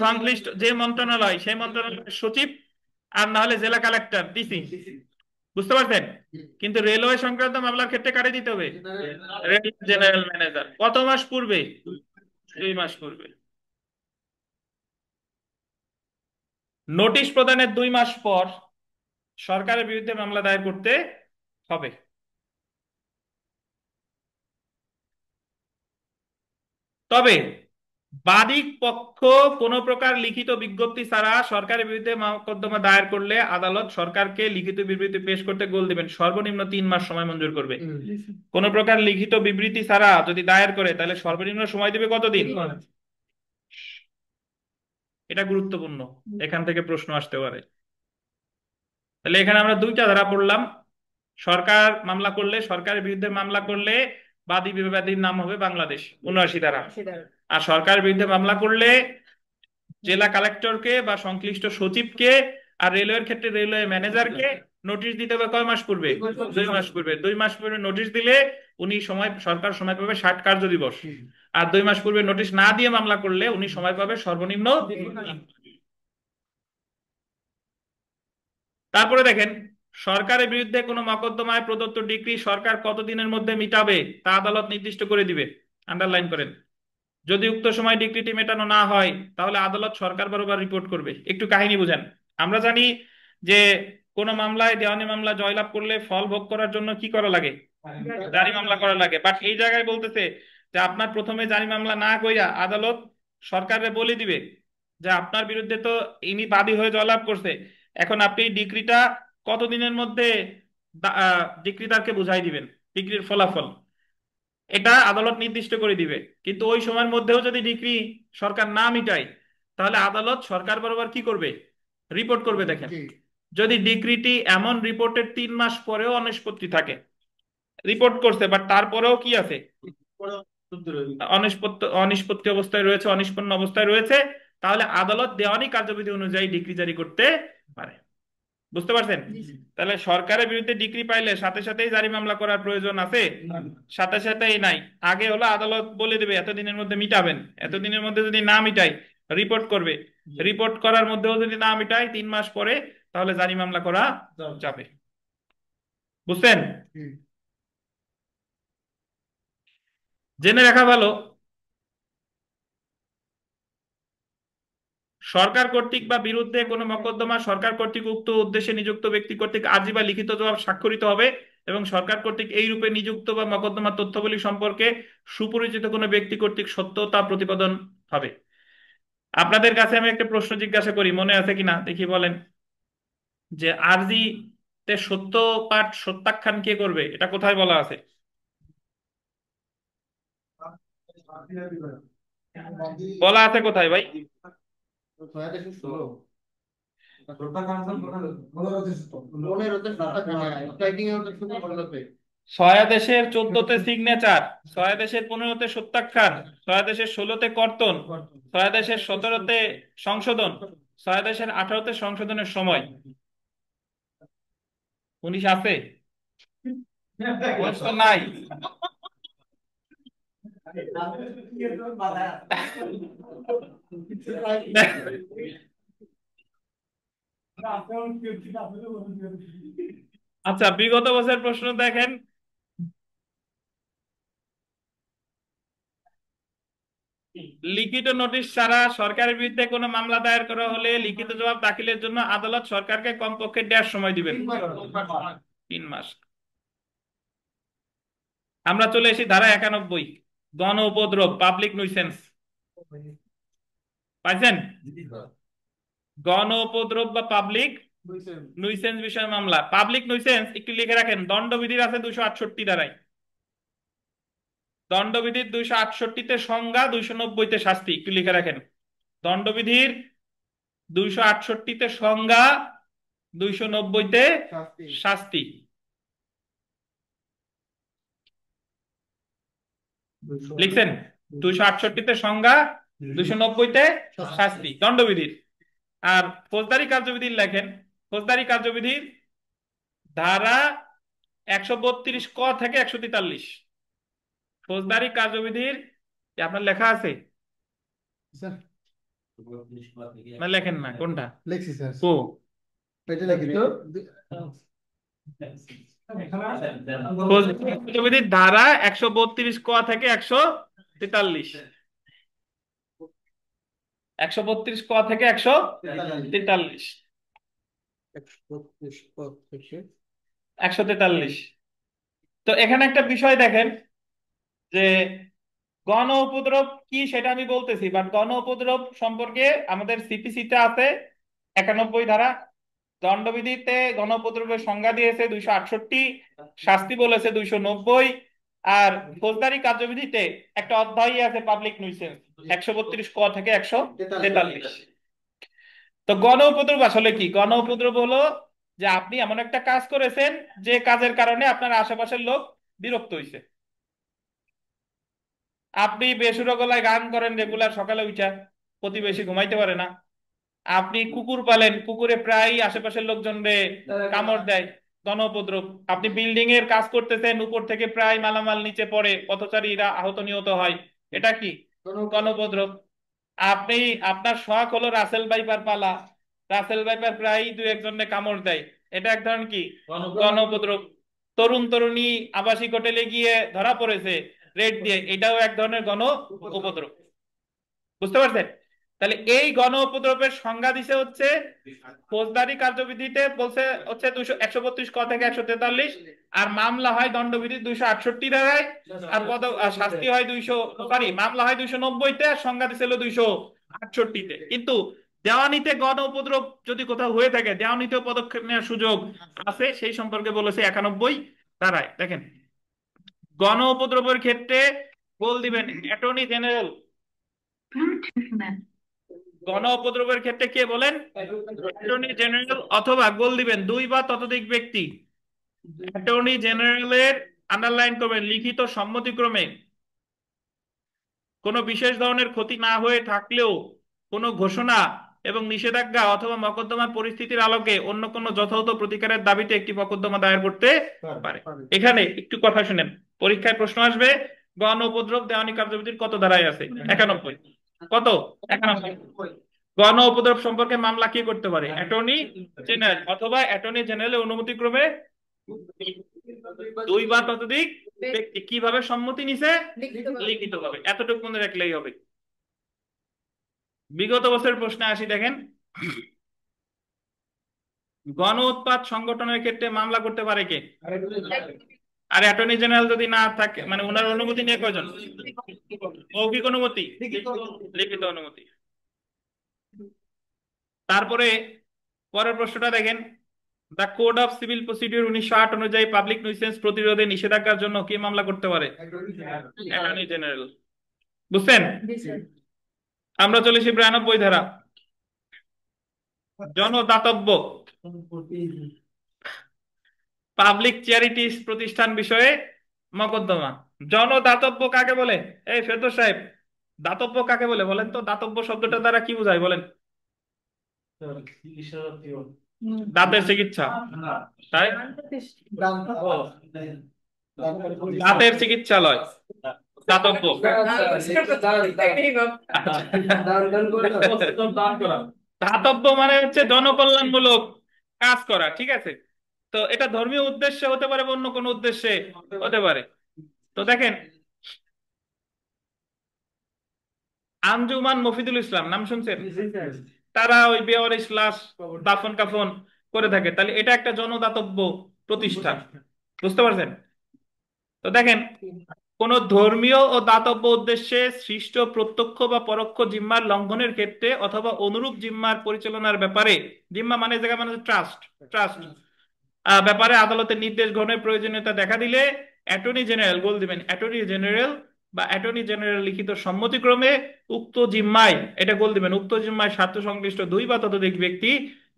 সংশ্লিষ্ট যে মন্ত্রণালয় সেই মন্ত্রণালয়ের সচিব আর না হলে জেলা কালেক্টর ডিসি। বুঝতে পারছেন? কিন্তু রেলওয়ে সংক্রান্ত মামলার ক্ষেত্রে কারে দিতে হবে? General manager. কত মাস পূর্বে? 2 মাস পূর্বে। নোটিশ প্রদানের 2 মাস পর সরকারের বিরুদ্ধে মামলা দায়ের করতে হবে। তবে বাদী পক্ষ কোনো প্রকার লিখিত বিজ্ঞপ্তি ছাড়া সরকারের বিরুদ্ধে মোকদ্দমা দায়ের করলে আদালত সরকারকে লিখিত বিবৃতি পেশ করতে গোল দিবেন সর্বনিম্ন 3 মাস সময় মঞ্জুর করবে। কোন প্রকার লিখিত বিবৃতি ছাড়া যদি দায়ের করে তাহলে সর্বনিম্ন সময় দিবে কতদিন? এটা গুরুত্বপূর্ণ, এখান থেকে প্রশ্ন আসতে পারে। তাহলে এখানে আমরা 2টা ধারা পড়লাম। সরকার মামলা করলে, সরকারের বিরুদ্ধে মামলা করলে বাদী বিবাদীর নাম হবে বাংলাদেশ 79 ধারা। আর সরকারের বিরুদ্ধে মামলা করলে জেলা কালেক্টরকে বা সংশ্লিষ্ট সচিবকে আর রেলওয়ের ক্ষেত্রে রেলওয়ে ম্যানেজারকে নোটিশ দিতে হবে কয় মাস পূর্বে? 2 মাস পূর্বে। 2 মাস পূর্বে নোটিশ দিলে উনি সময়, সরকার সময় পাবে 60 কার্যদিবস। আর 2 মাস পূর্বে নোটিশ না দিয়ে মামলা করলে উনি সময় পাবে সর্বনিম্ন। তারপরে দেখেন, সরকারের বিরুদ্ধে কোনো মকদ্দমায় প্রদত্ত ডিক্রি সরকার কতদিনের মধ্যে মিটাবে তা আদালত নির্দিষ্ট করে দিবে। আন্ডারলাইন করেন। যদি উক্ত সময় ডিক্রিটি মেটানো না হয় তাহলে আদালত সরকার বরাবর রিপোর্ট করবে। একটু কাহিনী বুঝেন। আমরা জানি যে কোন মামলায়, দেওয়ানি মামলা জয়লাভ করলে ফল ভোগ করার জন্য কি করা লাগে? জারি মামলা করা লাগে। বাট এই জায়গায় বলতেছে যে আপনার প্রথমে জারি মামলা না কইরা আদালত সরকারে বলে দিবে যে আপনার বিরুদ্ধে তো ইনি বাদী হয়ে জয়লাভ করছে, এখন আপনি ডিক্রিটা কতদিনের মধ্যে ডিক্রিদারকে বুঝাই দিবেন ডিক্রির ফলাফল। এটা আদালত নির্দিষ্ট করে দিবে। কিন্তু ওই সময়ের মধ্যেও যদি ডিক্রি সরকার না মিটায় তাহলে আদালত সরকার বরাবর কি করবে? রিপোর্ট করবে। দেখেন, যদি ডিক্রিটি এমন রিপোর্টের 3 মাস পরেও অনিষ্পত্তি থাকে, রিপোর্ট করছে বাট তারপরেও কি আছে? অনিষ্পত্তি অবস্থায় রয়েছে, অনিষ্পন্ন অবস্থায় রয়েছে, তাহলে আদালত দেওয়ানি কার্যবিধি অনুযায়ী ডিক্রি জারি করতে পারে। বুঝতে পারছেন? তাহলে সরকারের বিরুদ্ধে ডিক্রি পাইলে সাথে সাথেই জারি মামলা করার প্রয়োজন আছে? সাথে সাথেই নাই। আগে হলো আদালত বলে দেবে এতদিনের মধ্যে মিটাবেন, এতদিনের মধ্যে যদি না মিটাই রিপোর্ট করবে, রিপোর্ট করার মধ্যেও যদি না মিটাই 3 মাস পরে, তাহলে জারি মামলা করা যাবে। বুঝছেন? জেনে রাখা ভালো, সরকার কর্তৃক বা বিরুদ্ধে কোনো মোকদ্দমা সরকার কর্তৃক উক্ত উদ্দেশ্যে নিযুক্ত ব্যক্তি কর্তৃক আর্জি বা লিখিত জবাব স্বাক্ষরিত হবে এবং সরকার কর্তৃক এই রূপে নিযুক্ত বা মোকদ্দমার তথ্যাবলী সম্পর্কে সুপরিচিত কোনো ব্যক্তি কর্তৃক সত্যতা প্রতিপাদন হবে। আপনাদের কাছে আমি একটা প্রশ্ন জিজ্ঞাসা করি, মনে আছে কিনা দেখি বলেন, যে আরজিতে সত্য পাঠ সত্যাখ্যান কে করবে, এটা কোথায় বলা আছে? বলা আছে কোথায় ভাই? ছয়াদেশের 14তে সিগনেচার, ছয়াদেশের 15তে সত্যাখ্যান, ছয়াদেশের 16তে কর্তন, ছয়াদেশের 17তে সংশোধন, ছয়াদেশের 18তে সংশোধনের সময়। 19 আছে? 19 তো নাই। আচ্ছা, বিগত বছর প্রশ্ন দেখেন, লিখিত নোটিশ ছাড়া সরকারের বিরুদ্ধে কোনো মামলা দায়ের করা হলে লিখিত জবাব দাখিলের জন্য আদালত সরকারকে কমপক্ষে 1.5 সময় দিবেন। 3 মাস। আমরা চলে এসি ধারা 91, গণ উপদ্রব, পাবলিক নুইসেন্স। পাইছেন? গণ উপদ্রব বা পাবলিক নুইসেন্স বিষয়ে মামলা। পাবলিক নুইসেন্স একটু লিখে রাখেন, দণ্ডবিধির আছে 268 ধারায়, দণ্ডবিধির 268-তে সংজ্ঞা, 290-তে শাস্তি, একটু লিখে রাখেন। দণ্ডবিধির 268-তে সংজ্ঞা, 290-তে শাস্তি। লিখছেন? 268-তে সংজ্ঞা, 290-তে শাস্তি দণ্ডবিধির। আর ফৌজদারি কার্যবিধির লেখেন, ফৌজদারি কার্যবিধির ধারা 132 ক থেকে 143। ফৌজদারি কার্যবিধির আপনার লেখা আছে না? লেখেন না কোনটা? লেখছি স্যার, ও এটা লেখি তো। কার্যবিধির ধারা 132 ক থেকে 143, 132 ক থেকে 143, 143। তো এখানে একটা বিষয় দেখেন যে গণ উপদ্রব কি সেটা আমি বলতেছি, বাট গণ উপদ্রব সম্পর্কে আমাদের সিপিসিতে আছে 91 ধারা, দণ্ডবিধিতে গণ উপদ্রবের সংজ্ঞা দিয়েছে 268, শাস্তি বলেছে 290, আর ফৌজদারি কার্যবিধিতে একটা অধ্যায় আছে পাবলিক নুইসেন্স 132 ক থেকে 143। তো গণ উপদ্রব আসলে কি? গণ উপদ্রব হলো যে আপনি এমন একটা কাজ করেছেন যে কাজের কারণে আপনার আশেপাশের লোক বিরক্ত হয়েছে। আপনি বেসুরো গলায় গান করেন রেগুলার, সকালে উঠা প্রতিবেশী ঘুমাইতে পারে না। আপনি কুকুর পালেন, কুকুরে প্রায় আশেপাশের লোকজনরে কামড় দেয়, গণ উপদ্রব। আপনি বিল্ডিং এর কাজ করতেছেন, উপর থেকে প্রায় মালামাল নিচে পড়ে, পথচারীরা আহত নিহত হয়, এটা কি? গণ উপদ্রব। আপনি, আপনার শখ হলো রাসেল ভাইপার পালা, রাসেল ভাইপার প্রায় 2-1 জনে কামড় দেয়, এটা এক ধরনের কি? গণ উপদ্রব। তরুণ তরুণী আবাসিক হোটেলে গিয়ে ধরা পড়েছে রেড দিয়ে, এটাও এক ধরনের গণ উপদ্রব। বুঝতে পারছেন? তাহলে এই গণ উপদ্রবের সংজ্ঞা দিছে হচ্ছে ফৌজদারি কার্যবিধিতে বলছে হচ্ছে 132 ক থেকে 143, আর মামলা হয় দণ্ডবিধি 268 ধারায়, আর শাস্তি হয় 200, সরি, মামলা হয় 290-তে, আর সংজ্ঞা দিছিল 268-তে। কিন্তু দেওয়ানিতে গণ উপদ্রব যদি কোথাও হয়ে থাকে, দেওয়ানিতেও পদক্ষেপ নেওয়ার সুযোগ আছে, সেই সম্পর্কে বলেছে 91 ধারায়। দেখেন, গণ উপদ্রবের ক্ষেত্রে বল দিবেন অ্যাটর্নি জেনারেল। গণ উপদ্রবের ক্ষেত্রে কে বলেন? অ্যাটর্নি জেনারেল, অথবা গোল দিবেন 2 বা ততোধিক ব্যক্তি। অ্যাটর্নি জেনারেলের আন্ডারলাইন করবেন লিখিত সম্মতিক্রমে কোনো বিশেষ ধরনের ক্ষতি না হয়ে থাকলেও কোনো ঘোষণা এবং নিষেধাজ্ঞা অথবা মকদ্দমার পরিস্থিতির আলোকে অন্য কোনো যথাযথ প্রতিকারের দাবিতে একটি মকদ্দমা দায়ের করতে পারে। এখানে একটু কথা শুনেন, পরীক্ষায় প্রশ্ন আসবে গণ উপদ্রব দেওয়ানি কার্যবিধির কত ধারায় আছে? 91। কত? 91। গণ উপদ্রব সম্পর্কে মামলা কে করতে পারে? অ্যাটর্নি জেনারেল অথবা অ্যাটর্নি জেনারেলের অনুমতি ক্রমে দুই বা ততোধিক ব্যক্তি। কিভাবে সম্মতি নিছে? লিখিত ভাবে। এতটুকু মনে রাখলেই হবে। বিগত বছরের প্রশ্নে আসি, দেখেন গণ উৎপাত সংগঠনের ক্ষেত্রে মামলা করতে পারে কে? আর অ্যাটর্নি জেনারেল যদি না থাকে, মানে ওনার অনুমতি নিয়ে কয়জন? মৌখিক অনুমতি, লিখিত অনুমতি। তারপরে পরের প্রশ্নটা দেখেন, the code of civil procedure 1908 অনুযায়ী পাবলিক নিউসেন্স প্রতিরোধে নিষেধাজ্ঞার জন্য কে মামলা করতে পারে? Attorney general. বুঝছেন? আমরা চলেছি 92 ধারা, জনদাতব্য পাবলিক চ্যারিটিস প্রতিষ্ঠান বিষয়ে মকদ্দমা। জনদাতব্য কাকে বলে? এই ফেরদৌস সাহেব, দাতব্য কাকে বলে বলেন তো? দাতব্য শব্দটা দ্বারা কি বোঝায় বলেন? দাঁতের চিকিৎসা, তাই? দাঁতের চিকিৎসালয় দাতব্য। দাতব্য মানে হচ্ছে জনকল্যাণমূলক কাজ করা, ঠিক আছে? তো এটা ধর্মীয় উদ্দেশ্যে হতে পারে, অন্য কোনো উদ্দেশ্যে হতে পারে। তো দেখেন, আঞ্জুমান মফিদুল ইসলাম নাম শুনছেন? তারা ওই বেওয়ারিশ লাশ দাফন কাফন করে থাকে, তাহলে এটা একটা জনদাতব্য প্রতিষ্ঠান। বুঝতে পারছেন? তো দেখেন, কোন ধর্মীয় ও দাতব্য উদ্দেশ্যে সৃষ্ট প্রত্যক্ষ বা পরোক্ষ জিম্মার লঙ্ঘনের ক্ষেত্রে অথবা অনুরূপ জিম্মার পরিচালনার ব্যাপারে, জিম্মা মানে জায়গা মানে ট্রাস্ট, ট্রাস্ট ব্যাপারে আদালতের নির্দেশ গ্রহণের প্রয়োজনীয়তা দেখা দিলে অ্যাটর্নি জেনারেল, বল দিবেন অ্যাটর্নি জেনারেল বা অ্যাটর্নি জেনারেল লিখিত সম্মতিক্রমে উক্ত জিম্মায়, এটা বল দিবেন উক্ত জিম্মায় স্বার্থ সংশ্লিষ্ট দুই বা ততোধিক ব্যক্তি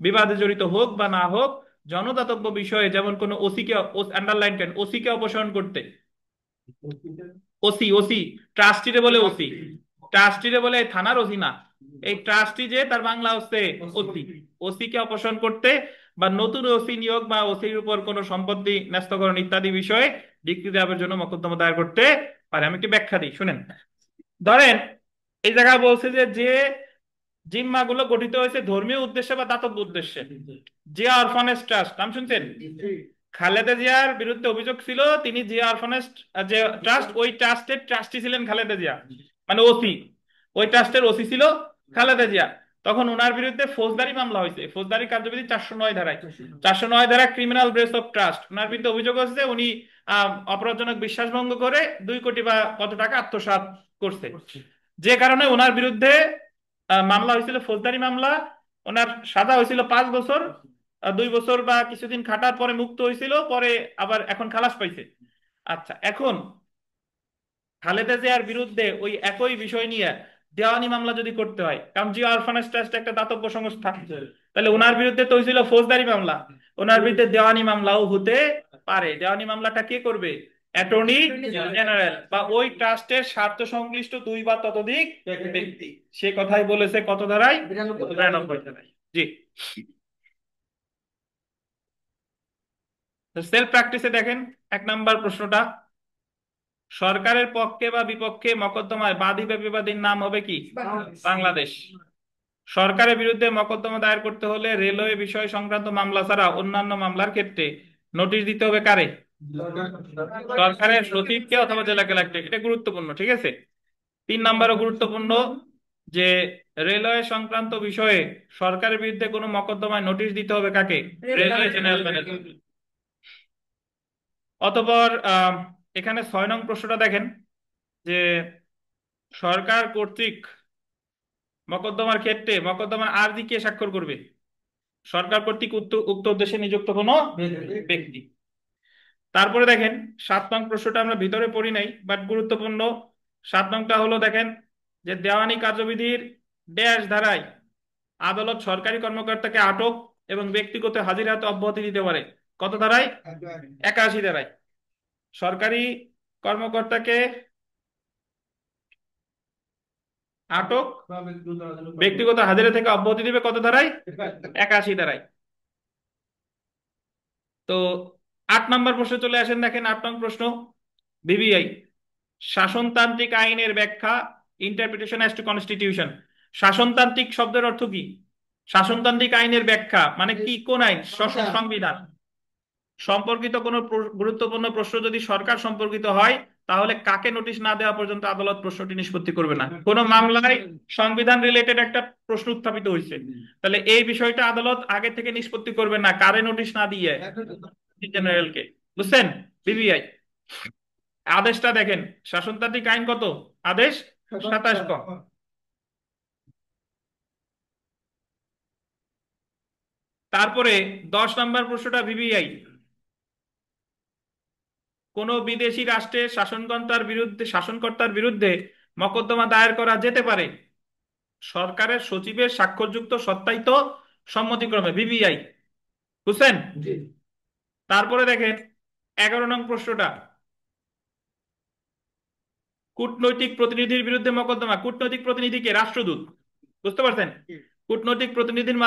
বিবাদে জড়িত হোক বা না হোক জনদাতব্য বিষয়ে, যেমন কোন ওসিকে, আন্ডারলাইন করেন, ওসিকে অপসারণ করতে। ওসি, ওসি ট্রাস্টিরে বলে ওসি, ট্রাস্টিরে বলে থানার ওসি না, এই ট্রাস্টি যে তার বাংলা হচ্ছে ওসি। ওসি কে অপসারণ করতে বা নতুন ওসি নিয়োগ বা ওসির উপর কোনো সম্পত্তি ন্যস্তকরণ ইত্যাদি বিষয়ে ডিক্রি দেওয়ার জন্য মকদ্দমা দায়ের করতে পারে। আমি একটু ব্যাখ্যা দিই, শুনেন। ধরেন এই জায়গায় বলছে যে যে জিম্মাগুলো গঠিত হয়েছে ধর্মীয় উদ্দেশ্যে বা দাতব্য উদ্দেশ্যে, জিয়া অরফানেজ ট্রাস্ট নাম শুনছেন? খালেদা জিয়ার বিরুদ্ধে অভিযোগ ছিল তিনি জিয়া অরফানেজ যে ট্রাস্ট, ওই ট্রাস্টের ট্রাস্টি ছিলেন খালেদা জিয়া, মানে ওসি, ওই ট্রাস্টের ওসি ছিল খালেদা জিয়া। তখন ওনার বিরুদ্ধে ফৌজদারি মামলা হয়েছে, ফৌজদারি কার্যবিধি 409 ধারায়, 409 ধারা ক্রিমিনাল ব্রেস অফ ট্রাস্ট। ওনার বিরুদ্ধে অভিযোগ হচ্ছে উনি অপরাধজনক বিশ্বাসভঙ্গ করে 2 কোটি বা কত টাকা আত্মসাৎ করছে, যে কারণে ওনার বিরুদ্ধে মামলা হয়েছিল, ফৌজদারি মামলা। ওনার সাজা হয়েছিল 5 বছর, 2 বছর বা কিছুদিন খাটার পরে মুক্ত হয়েছিল, পরে আবার এখন খালাস পাইছে। আচ্ছা, এখন খালেদা জিয়ার বিরুদ্ধে ওই একই বিষয় নিয়ে দেওয়ানি মামলা যদি করতে হয়, কারণ জিয়া অরফানেজ ট্রাস্ট একটা দাতব্য সংস্থা, তাহলে ওনার বিরুদ্ধে তো হয়েছিল ফৌজদারি মামলা, ওনার বিরুদ্ধে দেওয়ানি মামলাও হতে পারে। দেওয়ানি মামলাটা কে করবে? অ্যাটর্নি জেনারেল বা ওই ট্রাস্টের স্বার্থ সংশ্লিষ্ট দুই বা ততোধিক ব্যক্তি। সে কথাই বলেছে কত ধারায়? 92 ধারায়। জি। সেলফ প্র্যাকটিসে দেখেন 1 নম্বর প্রশ্নটা, সরকারের পক্ষে বা বিপক্ষে মকদ্দমায় বাদী বা বিবাদীর নাম হবে কি? বাংলাদেশ। সরকারের বিরুদ্ধে মকদ্দমা দায়ের করতে হলে রেলওয়ে বিষয় সংক্রান্ত মামলা ছাড়া অন্যান্য মামলার ক্ষেত্রে নোটিশ দিতে হবে কারে? সরকারের সচিবকে অথবা জেলা কালেক্টর। এটা গুরুত্বপূর্ণ, ঠিক আছে? 3 নম্বরও গুরুত্বপূর্ণ, যে রেলওয়ে সংক্রান্ত বিষয়ে সরকারের বিরুদ্ধে কোনো মকদ্দমায় নোটিশ দিতে হবে কাকে? Railway general manager. অতঃপর এখানে 6 নং প্রশ্নটা দেখেন, যে সরকার কর্তৃক মকদ্দমার ক্ষেত্রে মকদ্দমার আর্জি কে স্বাক্ষর করবে? সরকার কর্তৃক উক্ত উদ্দেশ্যে নিযুক্ত কোনো ব্যক্তি। তারপরে দেখেন 7 নং প্রশ্নটা আমরা ভিতরে পড়ি নাই, বাট গুরুত্বপূর্ণ। 7 নংটা হলো, দেখেন যে দেওয়ানি কার্যবিধির ড্যাশ ধারায় আদালত সরকারি কর্মকর্তাকে আটক এবং ব্যক্তিগত হাজিরাতে অব্যাহতি দিতে পারে। কত ধারায়? 81 ধারায়। সরকারি কর্মকর্তাকে আটক বা ব্যক্তিগত আদালত ব্যক্তিগত হাজিরা থেকে অব্যাহতি দিবে কত ধারায়? 81 ধারায়। তো 8 নম্বর প্রশ্ন চলে আসেন, দেখেন 8 নং প্রশ্ন, ভিভিআই শাসনতান্ত্রিক আইনের ব্যাখ্যা, ইন্টারপ্রিটেশন অ্যাজ টু কনস্টিটিউশন। শাসনতান্ত্রিক শব্দের অর্থ কি? শাসনতান্ত্রিক আইনের ব্যাখ্যা মানে কি? কোন আইন? সংবিধান সম্পর্কিত কোন গুরুত্বপূর্ণ প্রশ্ন যদি সরকার সম্পর্কিত হয়, তাহলে কাকে নোটিশ না দেওয়া পর্যন্ত আদালত প্রশ্নটি নিষ্পত্তি করবে না। কোন মামলায় সংবিধান রিলেটেড একটা প্রশ্ন উত্থাপিত হয়েছে, তাহলে এই বিষয়টা আদালত আগে থেকে নিষ্পত্তি করবে না, কারে নোটিশ না দিয়ে? জেনারেলকে। বুঝছেন? বিবিআই আদেশটা দেখেন, শাসনতান্ত্রিক আইন কত? আদেশ 27 ক। তারপরে 10 নম্বর প্রশ্নটা ভিভিআই, কোন বিদেশি রাষ্ট্রের শাসনকর্তার বিরুদ্ধে মকদ্দমা দায়ের করা যেতে পারে সরকারের সচিবের স্বাক্ষরযুক্ত সত্যায়িত সম্মতিক্রমে। ভিভিআই। বুঝছেন? জি। তারপরে দেখেন 11 নং প্রশ্নটা, কূটনৈতিক প্রতিনিধির বিরুদ্ধে মকদ্দমা। কূটনৈতিক প্রতিনিধিকে? রাষ্ট্রদূত। বুঝতে পারছেন? কূটনৈতিক প্রতিনিধির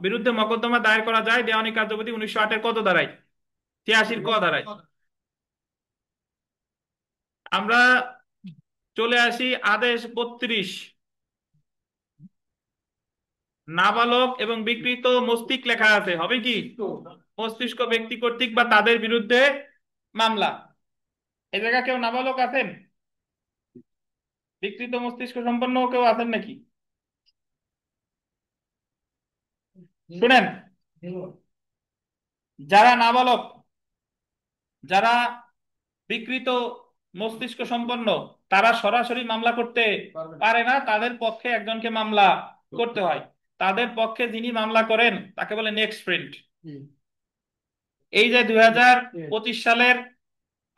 বিরুদ্ধে মকদ্দমা দায়ের করা যায় দেওয়ানি কার্যবিধি 1908 কত ধারায়? 83 ক ধারায়। আমরা চলে আসি আদেশ 32, নাবালক এবং বিকৃত মস্তিষ্ক লেখা আছে, হবে কি? মস্তিষ্ক ব্যক্তি কর্তৃক বা তাদের বিরুদ্ধে মামলা। এই জায়গায় কেউ নাবালক আছেন? বিকৃত মস্তিষ্ক সম্পন্ন কেউ আছেন নাকি? শুনেন, যারা নাবালক, যারা বিকৃত মস্তিষ্ক সম্পন্ন, তারা সরাসরি মামলা করতে পারে না, তাদের পক্ষে একজনকে মামলা করতে হয়। তাদের পক্ষে যিনি মামলা করেন তাকে বলে নেক্সট ফ্রেন্ড। এই যে 2025 সালের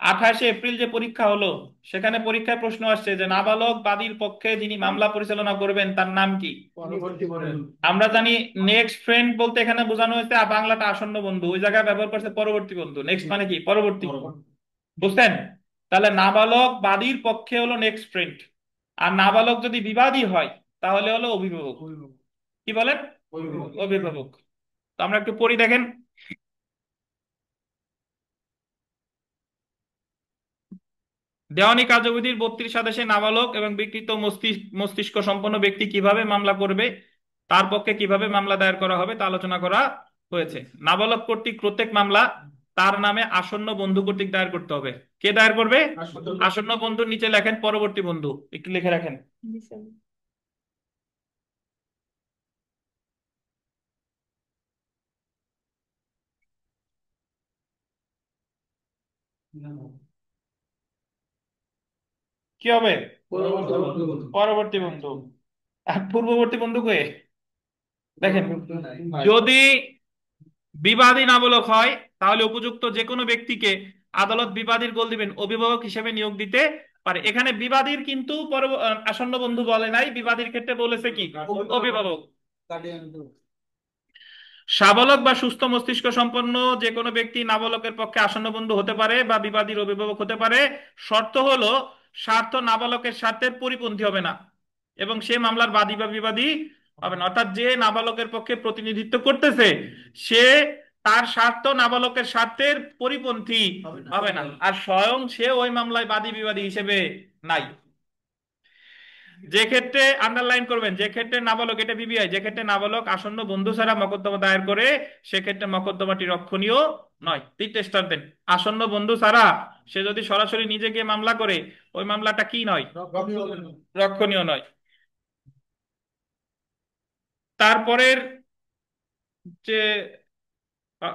28 এপ্রিল যে পরীক্ষা হলো, সেখানে পরীক্ষায় প্রশ্ন আসছে যে নাবালক বাদীর পক্ষে যিনি মামলা পরিচালনা করবেন তার নাম কি? আমরা জানি নেক্সট ফ্রেন্ড বলতে এখানে বোঝানো হয়েছে বাংলাটা আসন্ন বন্ধু, ওই জায়গায় ব্যবহার করছে পরবর্তী বন্ধু। নেক্সট মানে কি? পরবর্তী। বুঝছেন? তাহলে নাবালক বাদীর পক্ষে হলো নেক্সট ফ্রেন্ড, আর নাবালক যদি বিবাদী হয় তাহলে হলো অভিভাবক। কি বলেন? অভিভাবক। তো আমরা একটু পড়ি, দেখেন। দেওয়ানি কার্যবিধির 32 আদেশে নাবালক এবং বিকৃত মস্তিষ্ক সম্পন্ন ব্যক্তি কিভাবে মামলা করবে, তার পক্ষে কিভাবে মামলা দায়ের করা হবে তা আলোচনা করা হয়েছে। নাবালক কর্তৃক প্রত্যেক মামলা তার নামে আসন্ন বন্ধু কর্তৃক দায়ের করতে হবে। কে দায়ের করবে? আসন্ন বন্ধুর নিচে লেখেন পরবর্তী বন্ধু, একটু লিখে রাখেন। কি হবে? পরবর্তী বন্ধু। আর পূর্ববর্তী বন্ধু কে? দেখেন, যদি বিবাদী নাবালক হয় তাহলে উপযুক্ত যে কোনো ব্যক্তিকে আদালত বিবাদীর গোল দিবেন অভিভাবক হিসেবে নিয়োগ দিতে পারে। এখানে বিবাদীর কিন্তু আসন্ন বন্ধু বলে নাই, বিবাদীর ক্ষেত্রে বলেছে কি? অভিভাবক। সাবালক বা সুস্থ মস্তিষ্ক সম্পন্ন যে কোনো ব্যক্তি নাবালকের পক্ষে আসন্ন বন্ধু হতে পারে বা বিবাদীর অভিভাবক হতে পারে। শর্ত হলো স্বার্থ নাবালকের স্বার্থের পরিপন্থী হবে না এবং সে মামলার বাদী বা বিবাদী হবে না। অর্থাৎ যে নাবালকের পক্ষে প্রতিনিধিত্ব করতেছে সে তার স্বার্থ নাবালকের স্বার্থের পরিপন্থী হবে না, আর স্বয়ং সে ওই মামলায় বাদী বিবাদী হিসেবে নাই। যে ক্ষেত্রে আন্ডারলাইন করবেন, যে ক্ষেত্রে নাবালক, এটা বিবিআই, যে ক্ষেত্রে নাবালক আসন্ন বন্ধু ছাড়া মকদ্দমা দায়ের করে সেক্ষেত্রে মকদ্দমাটি রক্ষণীয় নয়। তিনটে স্টার দেন। আসন্ন বন্ধু ছাড়া সে যদি সরাসরি নিজে গিয়ে মামলা করে ওই মামলাটা কি নয়? রক্ষণীয় নয়। তারপরের যে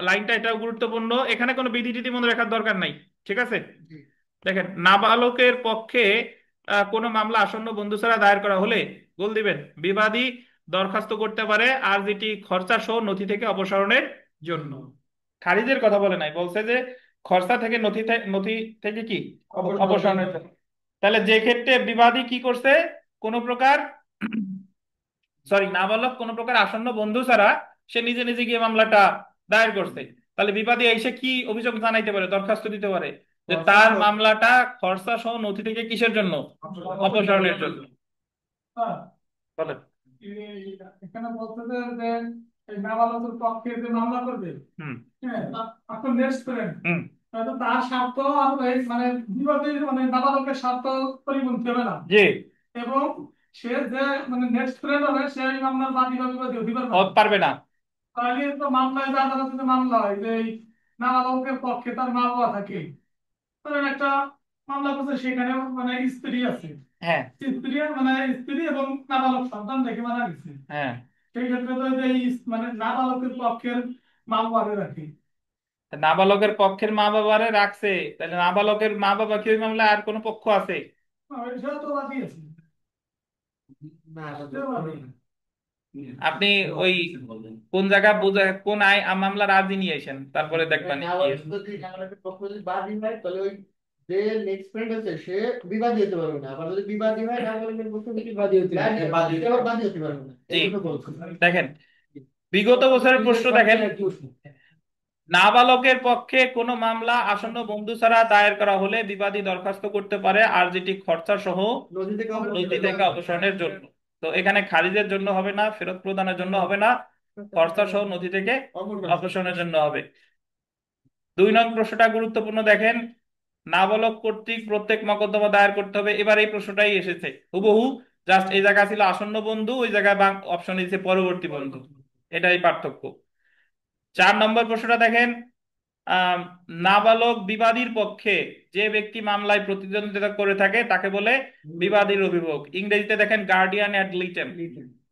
লাইনটা, এটাও গুরুত্বপূর্ণ, এখানে কোনো বিধি টিধি মনে রাখার দরকার নাই। ঠিক আছে? দেখেন, নাবালকের পক্ষে কোনো মামলা আসন্ন বন্ধু ছাড়া দায়ের করা হলে গোল দিবেন বিবাদী দরখাস্ত করতে পারে আর যেটি খরচা সহ নথি থেকে অপসারণের জন্য। খারিজের কথা বলে নাই, বলছে যে খরচা থেকে নথি থেকে কি অপসারণের জন্য। তাহলে যে ক্ষেত্রে বিবাদী কি করছে, কোন প্রকার নাবালক কোন প্রকার আসন্ন বন্ধু ছাড়া সে নিজে নিজে গিয়ে মামলাটা দায়ের করছে, তাহলে বিবাদী এসে কি অভিযোগ জানাইতে পারে, দরখাস্ত দিতে পারে যে তার মামলাটা খরচা সহ নথি থেকে কিসের জন্য? অপসারণের জন্য। হ্যাঁ, বলেন। এখানে বলতে যে এই নাবালকের পক্ষে যে মামলা করবে, হুম। হ্যাঁ, আপনার নেক্সট ফ্রেন্ড, হুম। হয়তো তার স্বার্থ আর মানে বিবাদী মানে নাবালকের স্বার্থ পরিপন্থী হবে না, জি। এবং সে যে মানে নেক্সট ফ্রেন্ড হবে সে এই মামলার বাদী বা বিবাদী হতে পারবে না। পারবে না। তাহলে তো মামলায় যে আদালতে যে মামলা হয় যে এই নাবালকের পক্ষে তার মা বাবা থাকে, ধরেন একটা মামলা করছে, সেখানে মানে স্ত্রী আছে, হ্যাঁ। স্ত্রী মানে স্ত্রী এবং নাবালক সন্তান দেখে মারা গেছে, হ্যাঁ। সেই ক্ষেত্রে তো এই যে মানে নাবালকের পক্ষের মা বাবারে রাখে। তা নাবালকের পক্ষের মা বাবারে রাখছে, তাহলে নাবালকের মা বাবা কি ওই মামলায় আর কোনো পক্ষ আছে? সেটা তো বাদই আছে, না সেটাও বাদী। আপনি ওই কোন জায়গা বুঝে কোন মামলার আর্জি নিয়ে আসেন, তারপরে দেখবেন কি আছে। যদি নাবালকের পক্ষ যদি বাদী হয় তাহলে ওই যে নেক্সট ফ্রেন্ড আছে সে বিবাদী হতে পারবে না, আবার যদি বিবাদী হয় নাবালকের পক্ষ থেকে বাদী হতে পারবে না। বাদী হতে পারবে না, জি। এই কথা বলছি। দেখেন, বিগত বছরের প্রশ্ন দেখেন, নাবালকের পক্ষে কোনো মামলা আসন্ন বন্ধু ছাড়া দায়ের করা হলে বিবাদী দরখাস্ত করতে পারে আরজিটি খরচা সহ নদী থেকে নথি থেকে অপসারণের জন্য। তো এখানে খারিজের জন্য হবে না, ফেরত প্রদানের জন্য হবে না, খরচা সহ নথি থেকে অপসারণের জন্য হবে। 2 নং প্রশ্নটা গুরুত্বপূর্ণ, দেখেন, নাবালক কর্তৃক প্রত্যেক মোকদ্দমা দায়ের করতে হবে। এবার এই প্রশ্নটাই এসেছে হুবহু, জাস্ট এই জায়গা ছিল আসন্ন বন্ধু, ওই জায়গায় অপশন দিয়েছে পরবর্তী বন্ধু, এটাই পার্থক্য। 4 নম্বর প্রশ্নটা দেখেন, আহ নাবালক বিবাদীর পক্ষে যে ব্যক্তি মামলায় প্রতিদ্বন্দ্বিতা করে থাকে তাকে বলে বিবাদীর অভিভাবক। ইংরেজিতে দেখেন গার্ডিয়ান অ্যাড লিটেম।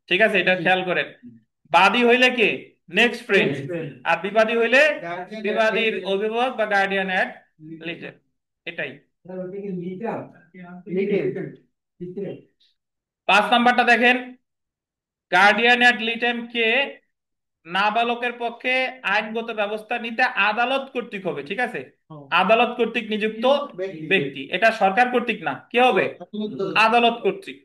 ঠিক আছে, এটা খেয়াল করেন। বাদী হইলে কে? Next friend. আর বিবাদী হইলে বিবাদীর অভিভাবক বা গার্ডিয়ান অ্যাড লিটেম। এটাই। 5 নাম্বারটা দেখেন, গার্ডিয়ান অ্যাড লিটেম কে? নাবালকের পক্ষে আইনগত ব্যবস্থা নিতে আদালত কর্তৃক হবে। ঠিক আছে, আদালত কর্তৃক নিযুক্ত ব্যক্তি, এটা সরকার কর্তৃক না, কি হবে? আদালত কর্তৃক।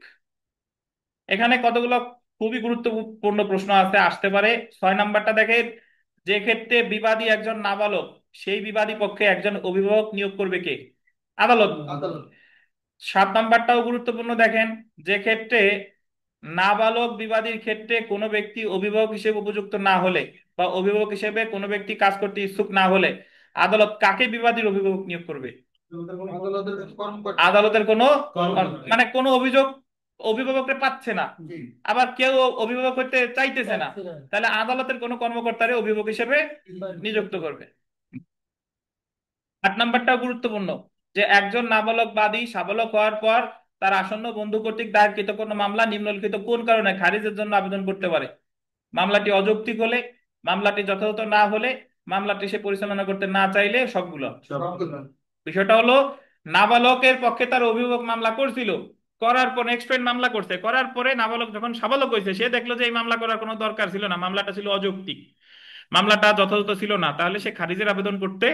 এখানে কতগুলো খুবই গুরুত্বপূর্ণ প্রশ্ন আছে, আসতে পারে। 6 নাম্বারটা দেখেন, যে ক্ষেত্রে বিবাদী একজন নাবালক, সেই বিবাদী পক্ষে একজন অভিভাবক নিয়োগ করবে কে? আদালত। 7 নাম্বারটাও গুরুত্বপূর্ণ, দেখেন, যে ক্ষেত্রে নাবালক বিবাদীর ক্ষেত্রে কোনো ব্যক্তি অভিভাবক হিসেবে উপযুক্ত না হলে বা অভিভাবক হিসেবে কোনো ব্যক্তি কাজ করতে ইচ্ছুক না হলে আদালত কাকে বিবাদীর অভিভাবক নিয়োগ করবে? আদালতের কোনো মানে কোনো অভিযোগ অভিভাবককে পাচ্ছে না, আবার কেউ অভিভাবক হতে চাইতেছে না, তাহলে আদালতের কোনো কর্মকর্তারে অভিভাবক হিসেবে নিযুক্ত করবে। 8 নাম্বারটাও গুরুত্বপূর্ণ, যে একজন নাবালক বাদী সাবালক হওয়ার পর তার আসন্ন বন্ধু কর্তৃক দায়েরকৃত কোনো মামলা নিম্নলিখিত কোন কারণে খারিজের জন্য আবেদন করতে পারে? মামলাটি অযৌক্তিক হলে, মামলাটি যথাযথ না হলে, মামলাটি সে পরিচালনা করতে না চাইলে, সবগুলো। বিষয়টা হলো, নাবালকের পক্ষে তার অভিভাবক মামলা করছিল, করার পর নেক্সট ফ্রেন্ড মামলা করছে, করার পরে নাবালক যখন সাবালক হয়েছে সে দেখলো যে এই মামলা করার কোনো দরকার ছিল না, মামলাটা ছিল অযৌক্তিক, মামলাটা যথাযথ ছিল না, তাহলে সে খারিজের আবেদন করতে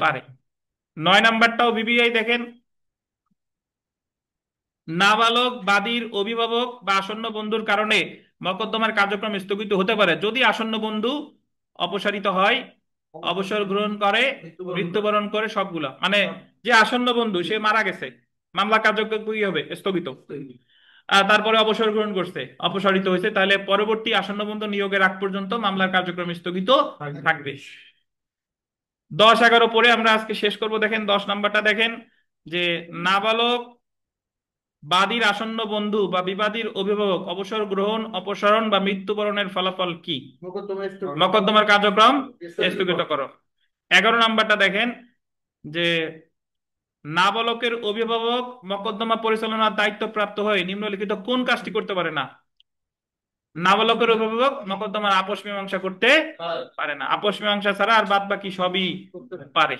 পারে। 9 নাম্বারটাও বিবিআই দেখেন, নাবালক বাদীর অভিভাবক বা আসন্ন বন্ধুর কারণে মকদ্দমার কার্যক্রম স্থগিত হতে পারে যদি আসন্ন বন্ধু অপসারিত হয়, অবসর গ্রহণ করে, মৃত্যুবরণ করে, সবগুলা মানে যে আসন্ন বন্ধু সে মারা গেছে, মামলা কার্যক্রম কি হবে? স্থগিত। তারপরে অবসর গ্রহণ করছে, অপসারিত হয়েছে, তাহলে পরবর্তী আসন্ন বন্ধু নিয়োগের আগ পর্যন্ত মামলার কার্যক্রম স্থগিত থাকবে। 10-11 পরে আমরা আজকে শেষ করব। দেখেন 10 নাম্বারটা দেখেন, যে নাবালক বাদীর আসন্ন বন্ধু বা বিবাদীর অভিভাবক অবসর গ্রহণ, অপসারণ বা মৃত্যুবরণের ফলাফল কি? মকদ্দমার কার্যক্রম স্থগিত করো। 11 নাম্বারটা দেখেন, যে নাবালকের অভিভাবক মকদ্দমা পরিচালনার দায়িত্ব প্রাপ্ত হয়ে নিম্নলিখিত কোন কাজটি করতে পারে না? নাবালকের অভিভাবক মকদ্দমার আপোষ মীমাংসা করতে পারে না, আপোষ মীমাংসা ছাড়া আর বাদ বাকি সবই পারে।